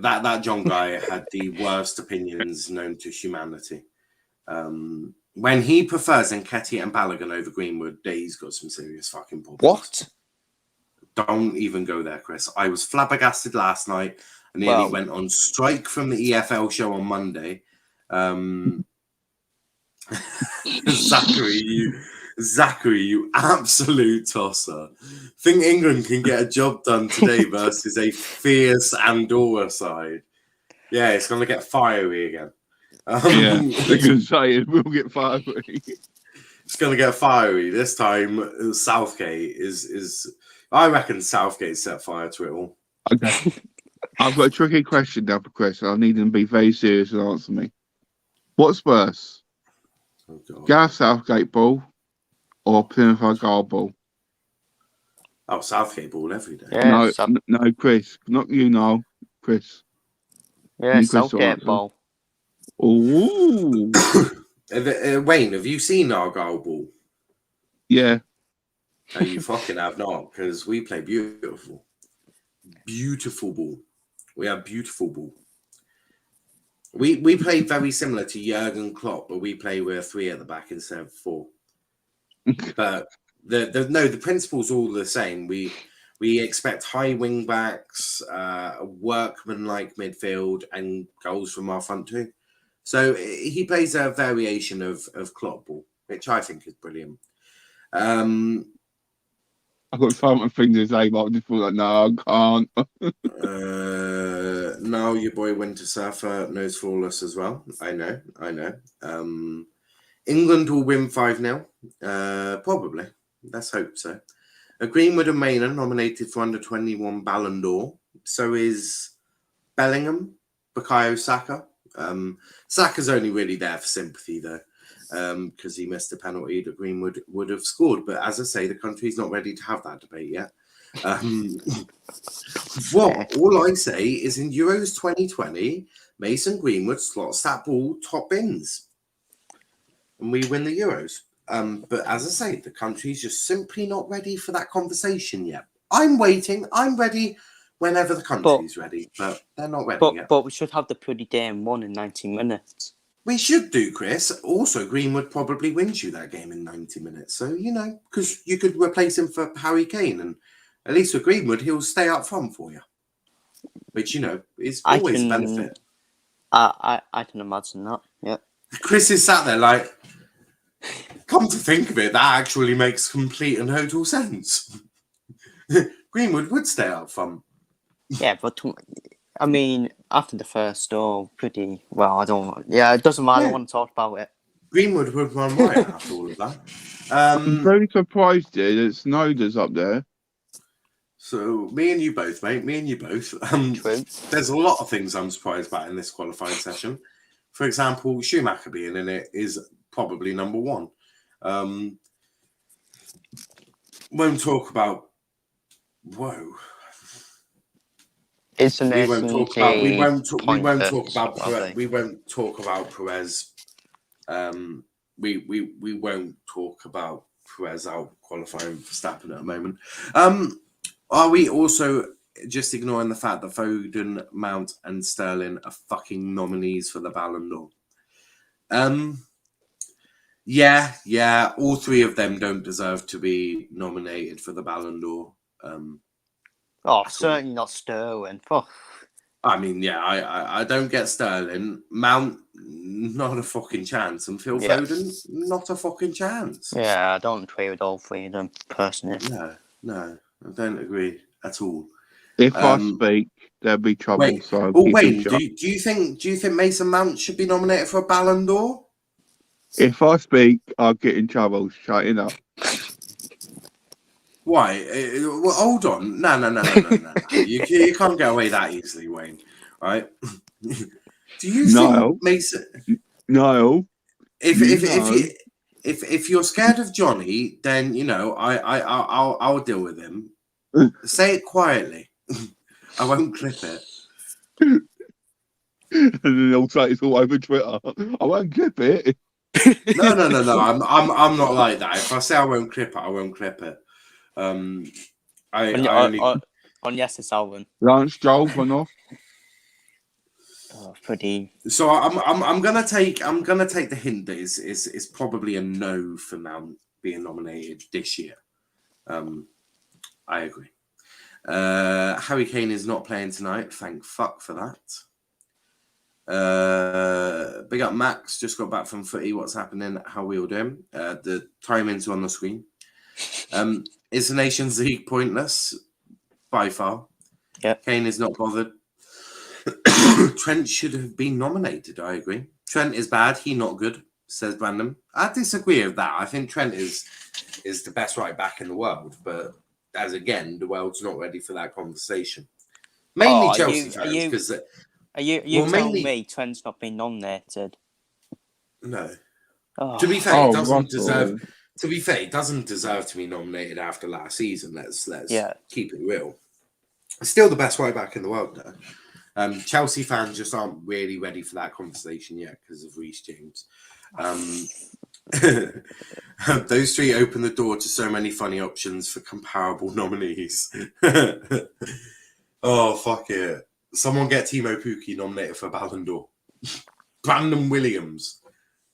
That John guy had the worst opinions known to humanity. When he prefers Nketiah and Balogun over Greenwood, he's got some serious fucking problems. What? Don't even go there, Chris. I was flabbergasted last night. I nearly went on strike from the EFL show on Monday. Zachary, you absolute tosser. Think England can get a job done today versus a fierce Andorra side? Yeah, it's going to get fiery again. They're going to say it will get fiery. It's going to get fiery. This time, Southgate is I reckon Southgate set fire to it all. Okay. I've got a tricky question now for Chris. I need him to be very serious and answer me. What's worse? Gareth Southgate ball or Plymouth Argyle ball? Oh, Southgate ball every day. Yeah, no, Chris. Not you, Niall. Chris. Yeah, Southgate ball. Ooh. Wayne, have you seen Argyle ball? Yeah. No, you fucking have not, because we play beautiful. Beautiful ball. We have beautiful ball. We play very similar to Jurgen Klopp, but we play with 3 at the back instead of 4. But the principle's all the same. We expect high wing backs, workman-like midfield, and goals from our front two. So he plays a variation of Klopp ball, which I think is brilliant. I've got so much fingers to say, but I just feel like, no, I can't. No, your boy Winter Surfer knows flawless as well. I know. England will win 5-0. Probably. Let's hope so. Greenwood and Maynard nominated for under 21 Ballon d'Or. So is Bellingham, Bukayo Saka. Saka's only really there for sympathy, though, because he missed a penalty that Greenwood would have scored. But as I say, the country's not ready to have that debate yet. All I say is in Euros 2020, Mason Greenwood slots that ball top bins, and we win the Euros. But as I say, the country's just simply not ready for that conversation yet. I'm waiting. I'm ready whenever the country's ready, but they're not ready yet. But we should have the pretty damn one in 90 minutes. We should do, Chris. Also, Greenwood probably wins you that game in 90 minutes. So, you know, because you could replace him for Harry Kane. And at least with Greenwood, he'll stay up front for you. Which, you know, is always a benefit. I can imagine that, yeah. Chris is sat there like, come to think of it, that actually makes complete and total sense. Greenwood would stay up front. Yeah, but I mean, after the first goal, pretty well. It doesn't matter. I don't want to talk about it. Greenwood would run right after all of that. I'm very surprised that Snowder's up there. So, me and you both, mate. Me and you both. True. There's a lot of things I'm surprised about in this qualifying session. For example, Schumacher being in it is probably number one. Won't talk about. Whoa. We won't talk about Perez. We won't talk about Perez out qualifying for Verstappen at the moment. Are we also just ignoring the fact that Foden, Mount, and Sterling are fucking nominees for the Ballon d'Or? Yeah. All three of them don't deserve to be nominated for the Ballon d'Or. Certainly not Sterling. Oh. I mean, yeah, I don't get Sterling. Mount, not a fucking chance. And Phil Foden, not a fucking chance. Yeah, I don't agree with all three of them, personally. No, I don't agree at all. If I speak, there'll be trouble. Wait, so Wayne, do you think Mason Mount should be nominated for a Ballon d'Or? If I speak, I'll get in trouble. Shut it up. Why? Well, hold on. No. You can't get away that easily, Wayne. Right? Do you think Mason? Niall. If you're scared of Johnny, then you know I'll deal with him. Say it quietly. I won't clip it. And then they'll say it's all over Twitter. I won't clip it. No. I'm not like that. If I say I won't clip it, I won't clip it. On Yes, Alvin. Lance Joel went off. Pretty. So I'm gonna take the hint that is probably a no for Mount being nominated this year. I agree. Harry Kane is not playing tonight. Thank fuck for that. Big up Max, just got back from footy. What's happening? How we all doing? The timings are on the screen. Is the Nations League pointless? By far. Yeah. Kane is not bothered. Trent should have been nominated. I agree. Trent is bad. He not good, says Brandon. I disagree with that. I think Trent is the best right back in the world, but as again, the world's not ready for that conversation. Mainly Chelsea fans, because are you telling me Trent's not been nominated? No. Oh. To be fair, it doesn't deserve. To be fair, it doesn't deserve to be nominated after last season. Let's keep it real. Still the best right back in the world, though. Chelsea fans just aren't really ready for that conversation yet because of Reece James. Those three open the door to so many funny options for comparable nominees. Oh, fuck it. Someone get Timo Pukki nominated for Ballon d'Or. Brandon Williams.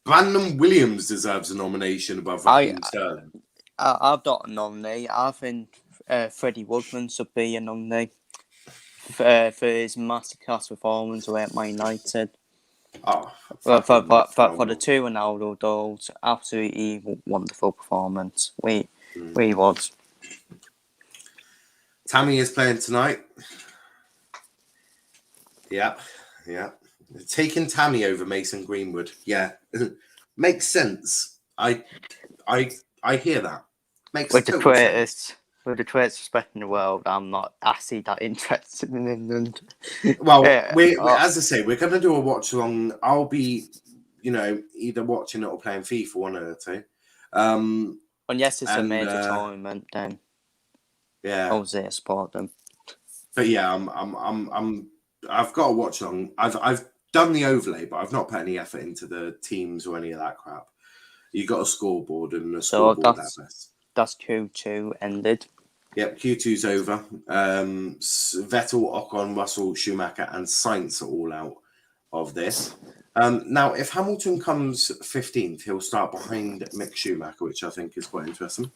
Brandon Williams deserves a nomination above Sterling. I've got a nominee. I think Freddie Woodman should be a nominee for his masterclass performance away at Man United. Oh, for the two Ronaldo goals, absolutely wonderful performance. We was. Tammy is playing tonight. Yeah. Taking Tammy over Mason Greenwood. Yeah. Makes sense. I hear that. Makes with total sense. With the greatest respect in the world, I'm not actually that interested in England. Well, as I say, we're going to do a watch along. I'll be, either watching it or playing FIFA, one of the two. And yes, it's a major tournament. Then, yeah, I was there to support them. But yeah, I've got a watch along. I've done the overlay, but I've not put any effort into the teams or any of that crap. You got a scoreboard and a scoreboard. That's 2-2 ended. Yep, Q2's over. Vettel, Ocon, Russell, Schumacher, and Sainz are all out of this. Now, if Hamilton comes 15th, he'll start behind Mick Schumacher, which I think is quite interesting.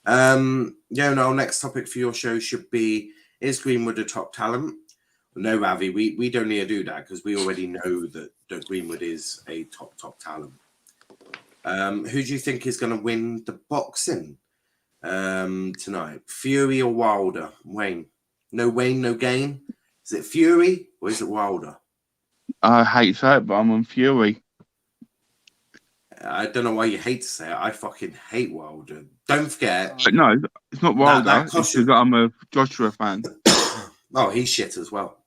Now, next topic for your show should be, is Greenwood a top talent? No, Ravi, we don't need to do that because we already know that Greenwood is a top talent. Who do you think is going to win the boxing tonight? Fury or Wilder? Wayne, no gain. Is it Fury or is it Wilder? I hate that, but I'm on Fury. I don't know why you hate to say it. I fucking hate Wilder. Don't forget. But no, it's not Wilder. It's because I'm a Joshua fan. Oh, he's shit as well.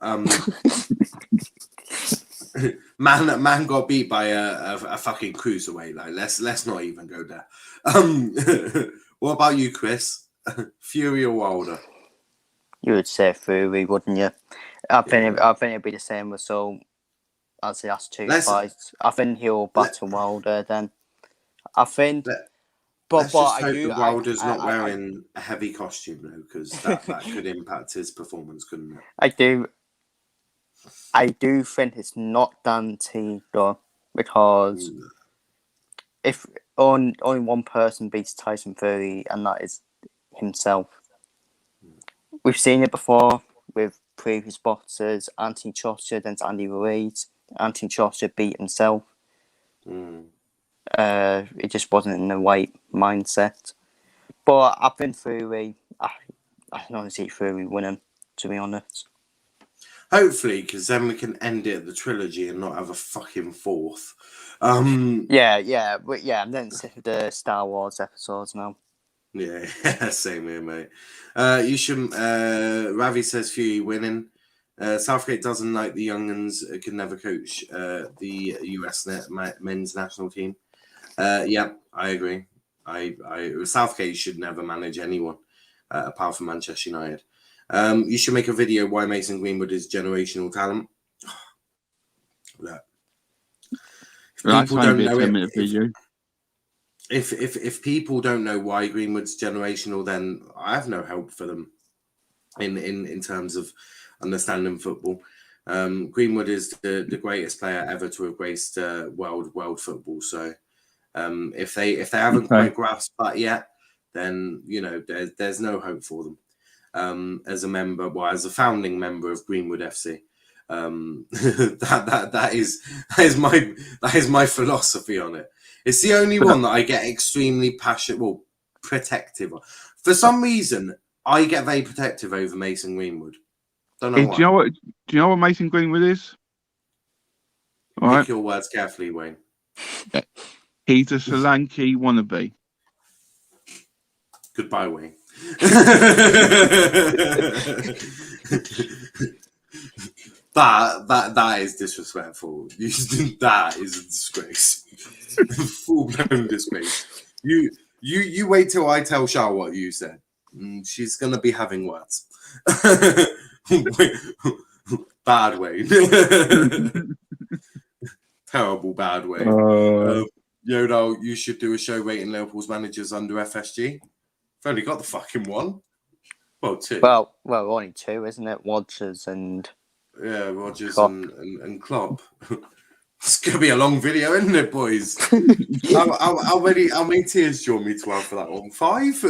Man got beat by a fucking cruiserweight. Like, let's not even go there. What about you, Chris? Fury or Wilder? You would say Fury, wouldn't you? I think it'd be the same with so as the last two fights. I think he'll battle Wilder then. I think. Let's just hope that Wilder's not wearing a heavy costume though, because that could impact his performance, couldn't it? I do think it's not guaranteed though, because if only one person beats Tyson Fury, and that is himself. We've seen it before with previous boxers. Anthony Joshua against Andy Ruiz. Anthony Joshua beat himself. It just wasn't in the right mindset. But I think Fury, I don't see Fury winning, to be honest. Hopefully, because then we can end it at the trilogy and not have a fucking fourth. And then the Star Wars episodes now. Yeah, same here, mate. You should. Ravi says Fury winning. Southgate doesn't like the young'uns. Can never coach the US men's national team. Yeah, I agree. Southgate should never manage anyone apart from Manchester United. You should make a video why Mason Greenwood is generational talent. Look, if people don't know if people don't know why Greenwood's generational, then I have no help for them in terms of understanding football. Greenwood is the greatest player ever to have graced world football. So if they haven't quite grasped that yet, then there's no hope for them. As a founding member of Greenwood FC, that is my philosophy on it. It's the only one that I get extremely passionate, protective. For some reason, I get very protective over Mason Greenwood. Don't know why. Do you know what Mason Greenwood is? Pick your words carefully, Wayne. He's a Solanke wannabe. Goodbye, Wayne. That is disrespectful. That is a disgrace. Full-blown disgrace. You wait till I tell Charl what you said. She's gonna be having words. Bad way. Terrible bad way. Yodo, you should do a show rating Liverpool's managers under FSG. I've only got the fucking one. Well, two. Well, only two, isn't it? Rodgers and Klopp. and Klopp. It's gonna be a long video, isn't it, boys? how many tiers do you want me to have for that one? 5?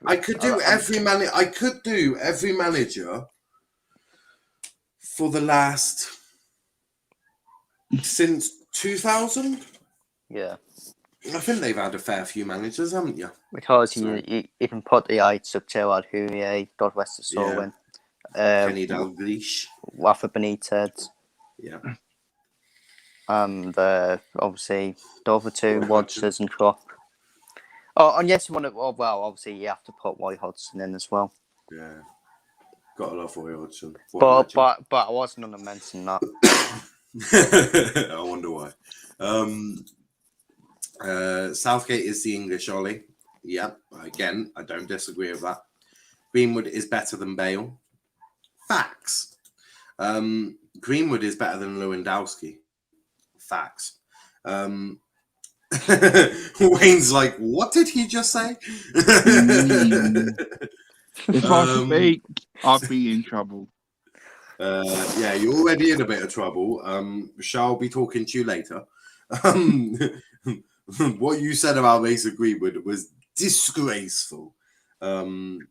I could do every manager for the last since 2000. Yeah. I think they've had a fair few managers, haven't you? Because you can put the heights of Gerard Houllier, Dodwester Solwyn, Kenny Dalglish, Rafa Benitez. Yeah. And obviously the other two, Rodgers and Klopp. Oh, and yes, you want to. Well, obviously you have to put Roy Hodgson in as well. Yeah. Gotta love Roy Hodgson. But I wasn't going to mention that. I wonder why. Southgate is the English Ollie. Yeah, again, I don't disagree with that. Greenwood is better than Bale. Facts. Greenwood is better than Lewandowski. Facts. Wayne's like, what did he just say? If I speak, I'll be in trouble. Yeah, you're already in a bit of trouble. Shall be talking to you later. What you said about Mason Greenwood was disgraceful, and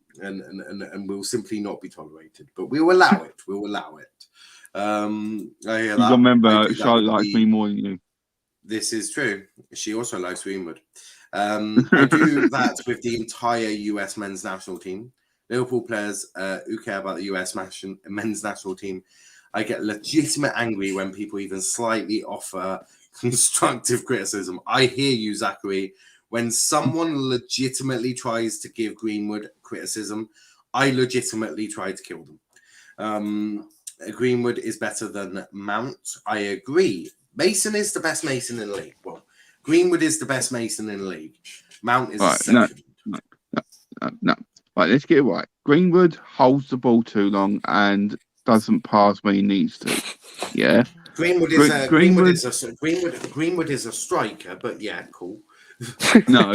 will simply not be tolerated. But we'll allow it. We'll allow it. I hear You that. got to remember, I do that Charlotte with likes me more than you. This is true. She also likes Greenwood. I do that with the entire US men's national team. Liverpool players who care about the US men's national team. I get legitimate angry when people even slightly offer constructive criticism. I hear you, Zachary. When someone legitimately tries to give Greenwood criticism, I legitimately try to kill them. Greenwood is better than Mount. I agree. Mason is the best Mason in the league. Well, Greenwood is the best Mason in the league. Mount is Right, second. No. Right, let's get it right. Greenwood holds the ball too long and doesn't pass when he needs to. Yeah. Greenwood is a striker, but yeah, cool. No.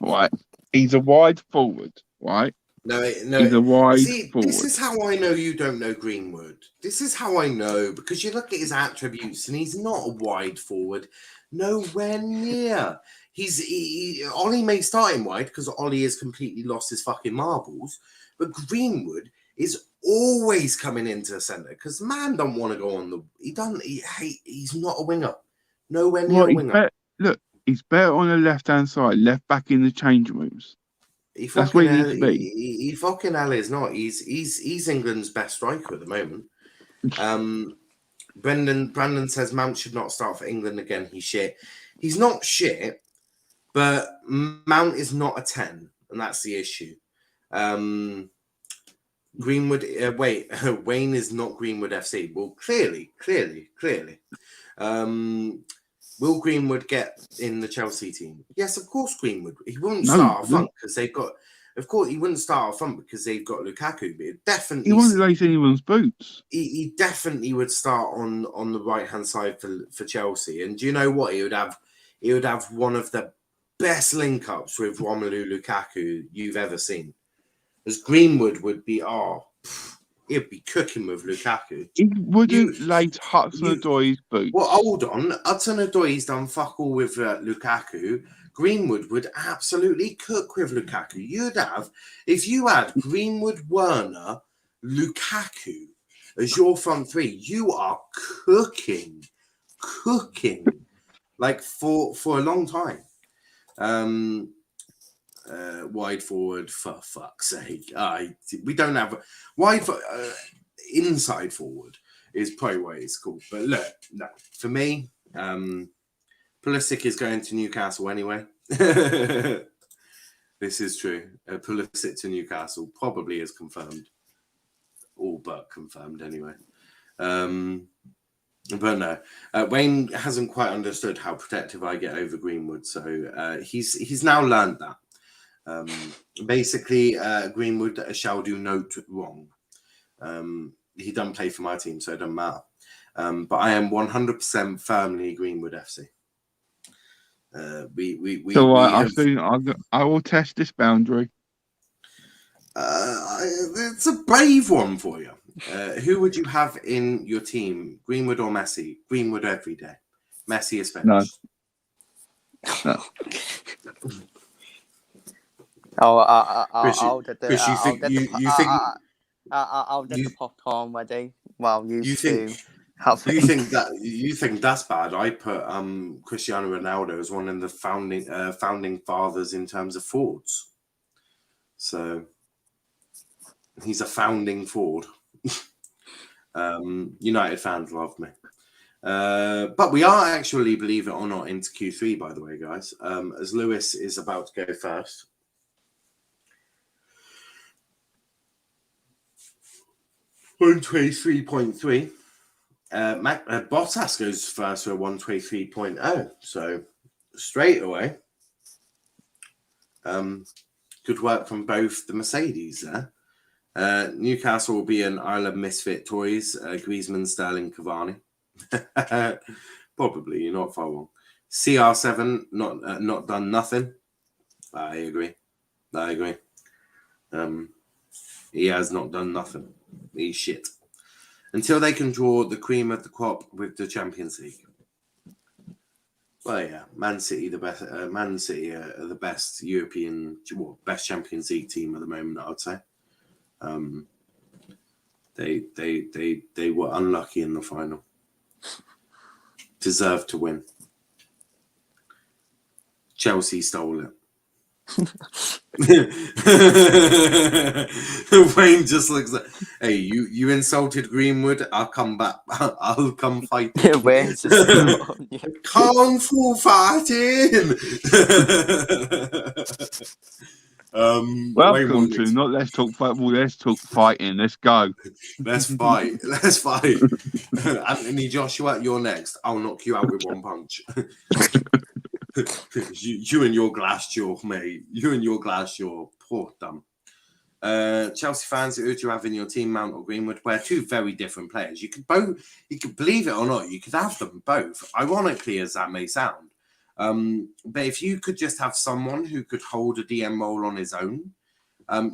Right. He's a wide forward, right? No. He's a wide forward. This is how I know you don't know Greenwood. This is how I know, because you look at his attributes and he's not a wide forward. Nowhere near. Ollie may start him wide because Ollie has completely lost his fucking marbles, but Greenwood is always coming into the centre because the man don't want to go on the. He's not a winger. Nowhere near a winger. He's better on the left-hand side, left back in the change rooms. That's where he needs to be. He fucking hell is not. He's England's best striker at the moment. Brandon says Mount should not start for England again. He's shit. He's not shit, but Mount is not a 10, and that's the issue. Greenwood, Wayne is not Greenwood FC. Well, clearly. Will Greenwood get in the Chelsea team? Yes, of course Greenwood. He wouldn't start up front because they've got. Of course, he wouldn't start up front because they've got Lukaku. But it definitely, he wouldn't lace anyone's boots. He definitely would start on the right hand side for Chelsea. And do you know what? He would have one of the best link ups with Romelu Lukaku you've ever seen. As Greenwood would be, he'd be cooking with Lukaku. He wouldn't lace Hudson-Odoi's boots. Well, hold on. Hudson-Odoi's done fuck all with Lukaku. Greenwood would absolutely cook with Lukaku. If you had Greenwood, Werner, Lukaku as your front three, you are cooking like for a long time. Wide forward, for fuck's sake. We don't have wide inside forward is probably what it's called. But look, no, for me, Pulisic is going to Newcastle anyway. This is true. Pulisic to Newcastle probably is confirmed. All but confirmed anyway. But no, Wayne hasn't quite understood how protective I get over Greenwood. So he's now learned that. Basically, Greenwood shall do no wrong. He doesn't play for my team, so it doesn't matter. But I am 100% firmly Greenwood FC. I will test this boundary. It's a brave one for you. Who would you have in your team, Greenwood or Messi? Greenwood every day. Messi is finished. No. I'll get the popcorn ready while you think that's bad? I put Cristiano Ronaldo as one of the founding fathers in terms of forwards. So he's a founding forward. United fans love me. But we are actually, believe it or not, into Q3, by the way, guys. As Lewis is about to go first. 123.3. Bottas goes first for 123.0. So straight away. Good work from both the Mercedes there. Newcastle will be an Ireland misfit toys. Griezmann, Sterling, Cavani. Probably, you're not far wrong. CR7 not done nothing. I agree. He has not done nothing. He's shit. Until they can draw the cream of the crop with the Champions League. Well, yeah, Man City the best. Man City are the best best Champions League team at the moment. I'd say. They were unlucky in the final. Deserved to win. Chelsea stole it. Wayne just looks like, hey, you insulted Greenwood. I'll come back. I'll come fight. Yeah, Wayne's just Kung Fu fighting. Welcome to not Let's Talk Football, Let's Talk Fighting. Let's go. Let's fight. Anthony Joshua, you're next. I'll knock you out with one punch. you and your glass jaw, mate. You and your glass jaw. Poor dumb. Chelsea fans, who do you have in your team, Mount or Greenwood? We're two very different players. You could believe it or not, you could have them both. Ironically, as that may sound. But if you could just have someone who could hold a DM role on his own,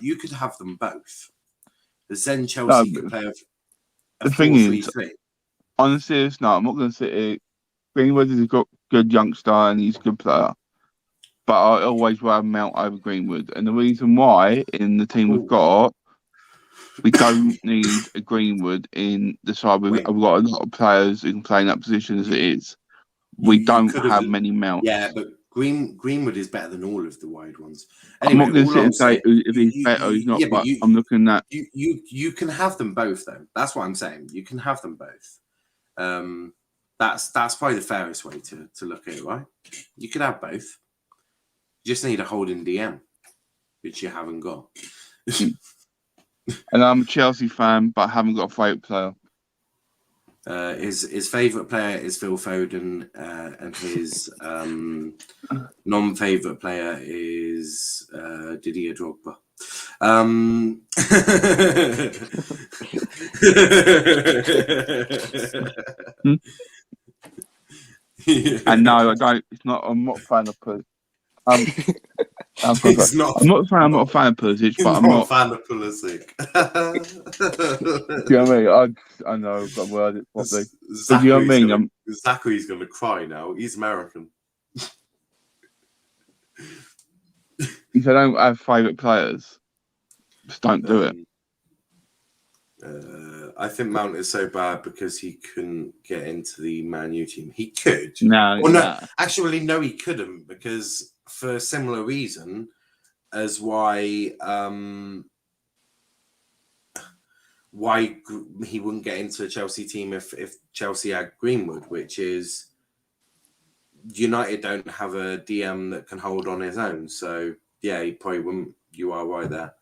you could have them both. Then Chelsea could play a 4-3-3. On a serious note, I'm not going to sit here. Greenwood is a good youngster and he's a good player. But I always rather Mount over Greenwood. And the reason why, in the team we've got, we don't need a Greenwood in the side. We've got a lot of players who can play in that position as it is. We don't have many Mounts. Yeah, but Greenwood is better than all of the wide ones. Anyway, I'm not going to sit and say if he's better or he's not, but I'm looking at... You can have them both, though. That's what I'm saying. You can have them both. That's probably the fairest way to look at it, right? You could have both. You just need a holding DM, which you haven't got. And I'm a Chelsea fan, but I haven't got a favourite player. His favourite player is Phil Foden, and his non-favourite player is Didier Drogba. And no, I don't. It's not. I'm not a fan of Pulisic. I'm not a fan of Pulisic, but I'm not a fan of Pulisic. Do you know what I mean? I know I've got to word it properly. Do you know what I mean? Zachary's going to cry now. He's American. If I don't have favourite players, just don't do it. I think Mount is so bad because he couldn't get into the Man U team. He could. No. Actually, no, he couldn't, because for a similar reason as why he wouldn't get into the Chelsea team if Chelsea had Greenwood, which is United don't have a DM that can hold on his own. So yeah, he probably wouldn't. You are right there.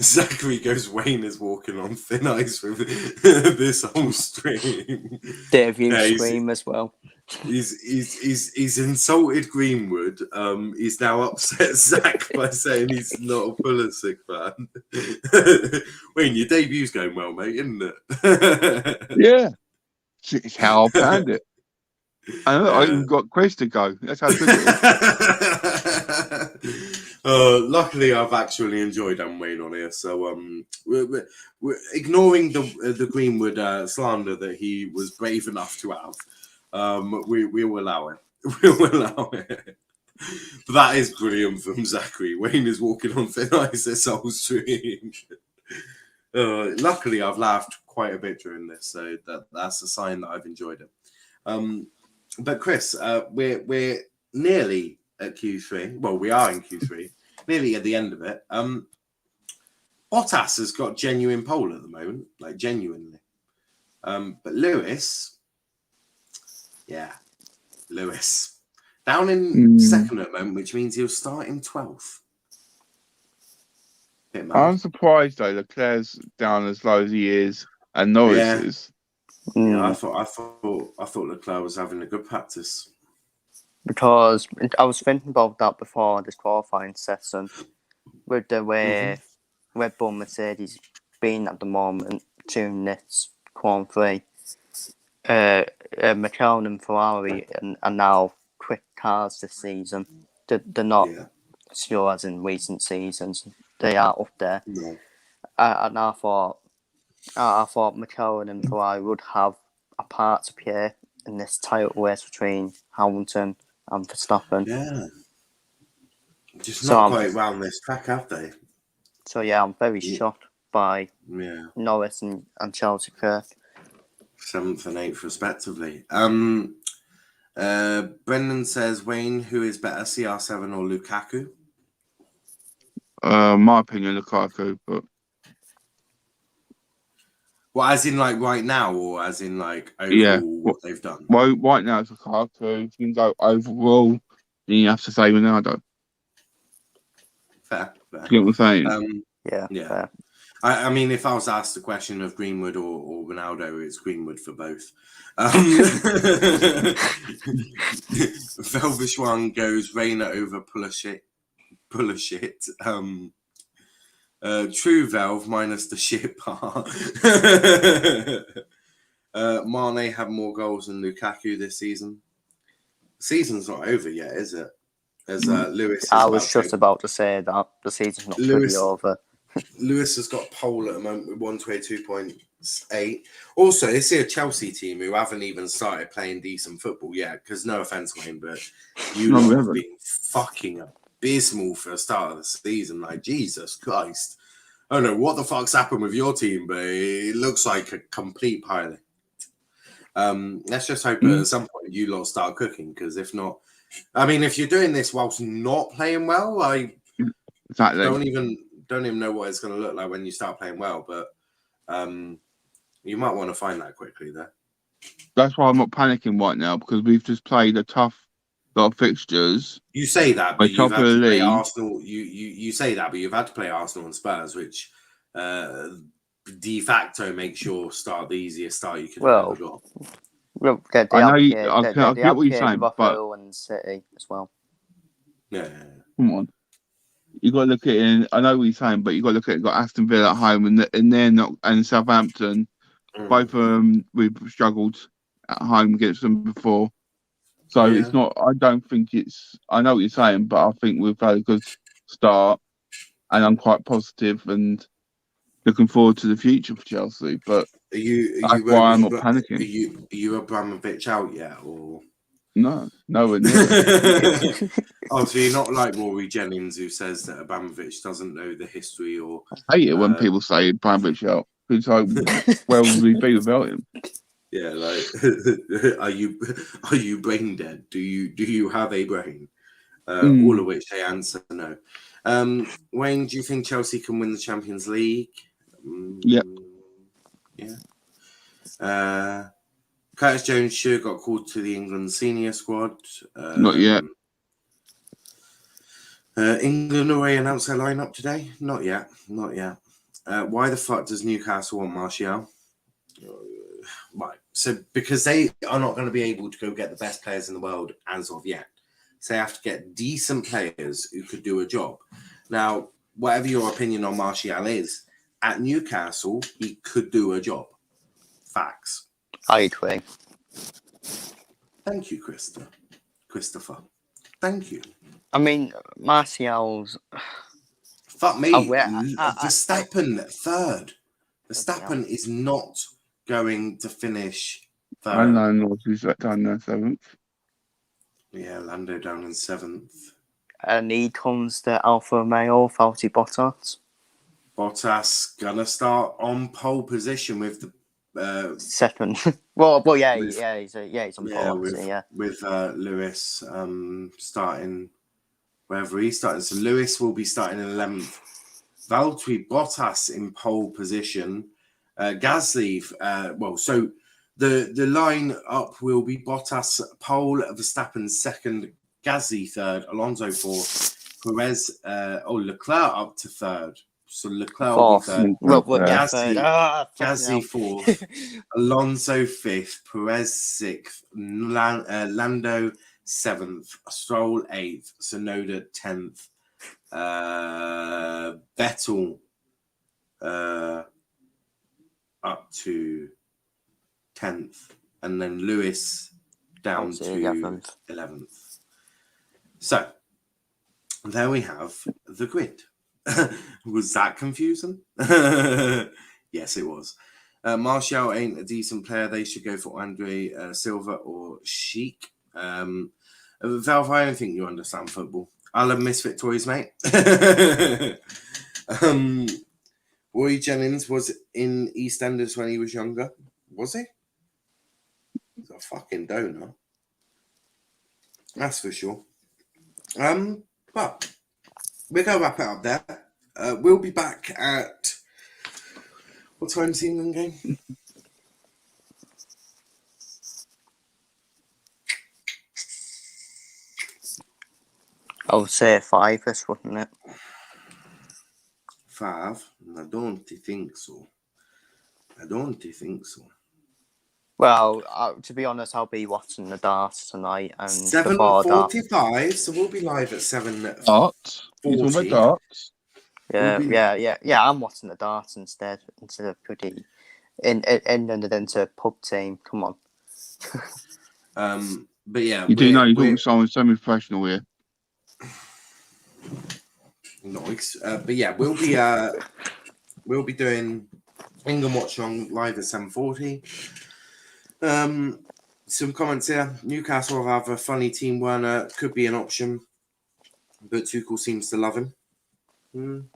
Zachary goes, Wayne is walking on thin ice with this whole stream. Dave, you scream as well. He's insulted Greenwood. He's now upset Zach by saying he's not a Pulisic fan. Wayne, your debut's going well, mate, isn't it? Yeah. It's how I planned it. I even got Chris to go. That's how good it is. Luckily, I've actually enjoyed Wayne on here, so we're ignoring the Greenwood slander that he was brave enough to have. We will allow it. We'll allow it. But that is brilliant from Zachary. Wayne is walking on thin ice this whole stream. Luckily, I've laughed quite a bit during this, so that's a sign that I've enjoyed it. But Chris, we're nearly at Q3. Well, we are in Q3, nearly at the end of it. Bottas has got genuine pole at the moment, like genuinely. But Lewis down in second at the moment, which means he'll start in 12th. I'm surprised though. Leclerc's down as low as he is, and Norris is. Yeah, I thought Leclerc was having a good practice. Because I was thinking about that before this qualifying session, with the way Red Bull Mercedes being at the moment during this Q3. McLaren and Ferrari are now quick cars this season. They're not slow as in recent seasons. They are up there. No. And I thought McLaren and Ferrari would have a part to play in this title race between Hamilton and Verstappen. Yeah. Just not quite round this track, have they? So yeah, I'm very shocked by Norris and Charles Leclerc. 7th and 8th respectively. Brendan says, Wayne, who is better, CR7 or Lukaku? My opinion, Lukaku, but Well, as in like right now, or as in like overall what they've done? Well, right now it's Lukaku. If you can go overall, then you have to say Ronaldo. Fair. Do you get what I'm saying? Yeah. Fair. I mean, if I was asked the question of Greenwood or Ronaldo, it's Greenwood for both. Velvishwan goes Reina over Pulisic. True Velv minus the shit part. Mane had more goals than Lukaku this season. The season's not over yet, is it? As Lewis, I was just about to say that the season's not fully over. Lewis has got pole at the moment with 122.8. Also, this is a Chelsea team who haven't even started playing decent football yet. Because no offense, Wayne, but you have been fucking abysmal for the start of the season. Like, Jesus Christ. I don't know what the fuck's happened with your team, but it looks like a complete pilot. Let's just hope that at some point you lot start cooking, because if not, I mean, if you're doing this whilst not playing well, I don't even know what it's going to look like when you start playing well. But you might want to find that quickly there. That's why I'm not panicking right now, because we've just played a tough lot of fixtures. You say that, but you've had to play Arsenal. You say that, but you've had to play Arsenal and Spurs, which de facto makes your start the easiest start you could have ever got. Well, I get what you're saying, but and City as well. Yeah. Come on, you got to look at it. I know what you're saying, but you got to look at it. Got Aston Villa at home, and they're not, and Southampton. Both of them we've struggled at home against them before, so it's not. I don't think it's. I know what you're saying, but I think we've had a good start, and I'm quite positive and looking forward to the future for Chelsea. But that's why I'm not panicking. Are you Abramovich out yet, or no, nowhere near. Oh, so you're not like Rory Jennings, who says that Abramovich doesn't know the history, or I hate it when people say Abramovich out. It's like, where would we be without him? Yeah, like, are you brain dead? Do you have a brain? All of which they answer no. Wayne, do you think Chelsea can win the Champions League? Yep. Yeah. Curtis Jones sure got called to the England senior squad. Not yet. England already announced their lineup today? Not yet. Why the fuck does Newcastle want Martial? Right. So because they are not going to be able to go get the best players in the world as of yet. So they have to get decent players who could do a job. Now, whatever your opinion on Martial is, at Newcastle, he could do a job. Facts. I agree. Thank you, Christopher. Thank you. I mean, Martial's... Fuck me. Verstappen third. Verstappen is not going to finish third. I know North down there 7th. Yeah, Lando down in 7th. And he comes to Alfa Romeo, Valtteri Bottas. Bottas gonna start on pole position with the second. he's on pole. With Lewis starting wherever he's starting. So Lewis will be starting in 11th. Valtteri Bottas in pole position. Gasly. So the line up will be Bottas pole, Verstappen second, Gasly third, Alonso fourth, Perez. Leclerc up to third. So Leclerc will be third. Gasly fourth, Alonso fifth, Perez sixth, Lando seventh, Stroll eighth, Tsunoda 10th, Vettel up to 10th, and then Lewis down to Obviously, 11th. 11th. So there we have the grid. Was that confusing? Yes, it was. Martial ain't a decent player. They should go for Andre Silva or Sheik. Valve, I don't think you understand football. I love misfit toys, mate. Roy Jennings was in EastEnders when he was younger. Was he? He's a fucking donor. That's for sure. But we're going to wrap it up there. We'll be back at... What time's the England game? I would say 5-ish, wouldn't it? 5? I don't think so. Well, to be honest, I'll be watching the darts tonight and 7:45, so we'll be live at 7:40. Darts. You talking about darts? Yeah. I'm watching the darts instead of pretty into pub team. Come on. But yeah, You do know you're talking someone semi-professional here. Nice. But yeah, we'll be doing England Watchalong live at 7:40. Some comments here. Newcastle have a funny team. Werner could be an option, but Tuchel seems to love him.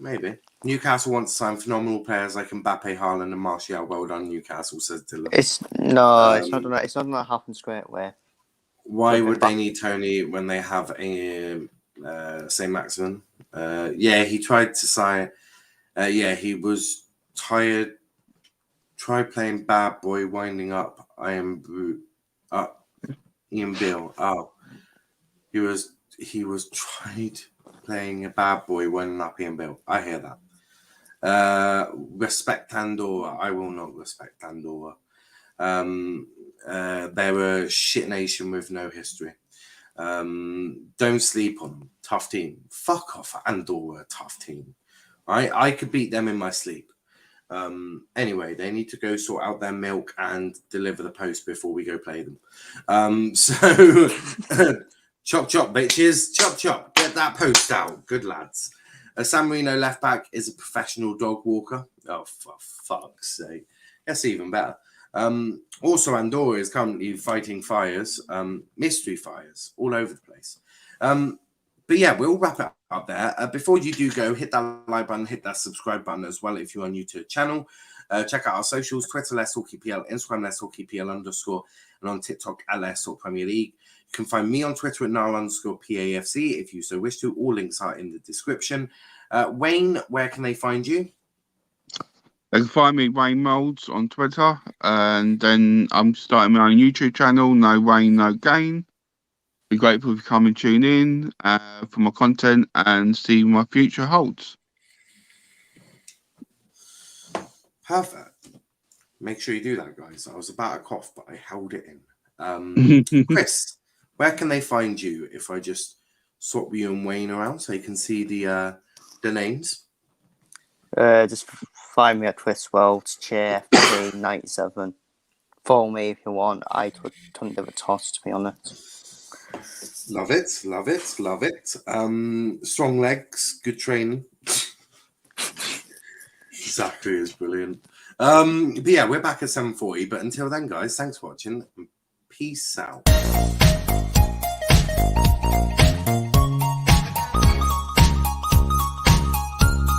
Maybe. Newcastle wants to sign phenomenal players like Mbappe, Haaland, and Martial. Well done, Newcastle, says Dylan. It's not gonna happen straight away. Why would they need Tony when they have a St. Maximin? He tried to sign. He was tired. Try playing bad boy, winding up. I am brute. Ian Bill. Oh, he was tried playing a bad boy, winding up Ian Bill. I hear that. Respect Andorra. I will not respect Andorra. They're a shit nation with no history. Don't sleep on them. Tough team. Fuck off, Andorra. Tough team. I could beat them in my sleep. Anyway, they need to go sort out their milk and deliver the post before we go play them. So chop chop, bitches. Chop chop. Get that post out. Good lads. San Marino left back is a professional dog walker. Oh, for fuck's sake. That's even better. Also, Andorra is currently fighting fires, mystery fires all over the place. But yeah, we'll wrap it up there. Before you do go, hit that like button, hit that subscribe button as well if you are new to the channel. Check out our socials, Twitter, Let's Talk EPL, Instagram, Let's Talk EPL _, and on TikTok at Let's Talk Premier League. You can find me on Twitter at Niall _PAFC if you so wish to. All links are in the description. Wayne, where can they find you? They can find me Wayne Moulds on Twitter, and then I'm starting my own YouTube channel, No Rain, No Gain. Be grateful if you come and tune in for my content and see what my future holds. Perfect. Make sure you do that, guys. I was about to cough, but I held it in. Chris, where can they find you if I just swap you and Wayne around so you can see the names? Just find me at Chris World's Chair 97. Follow me if you want. I don't give a toss, to be honest. Love it. Strong legs, good training. Zachary is brilliant. But yeah, we're back at 7:40. But until then, guys, thanks for watching. Peace out.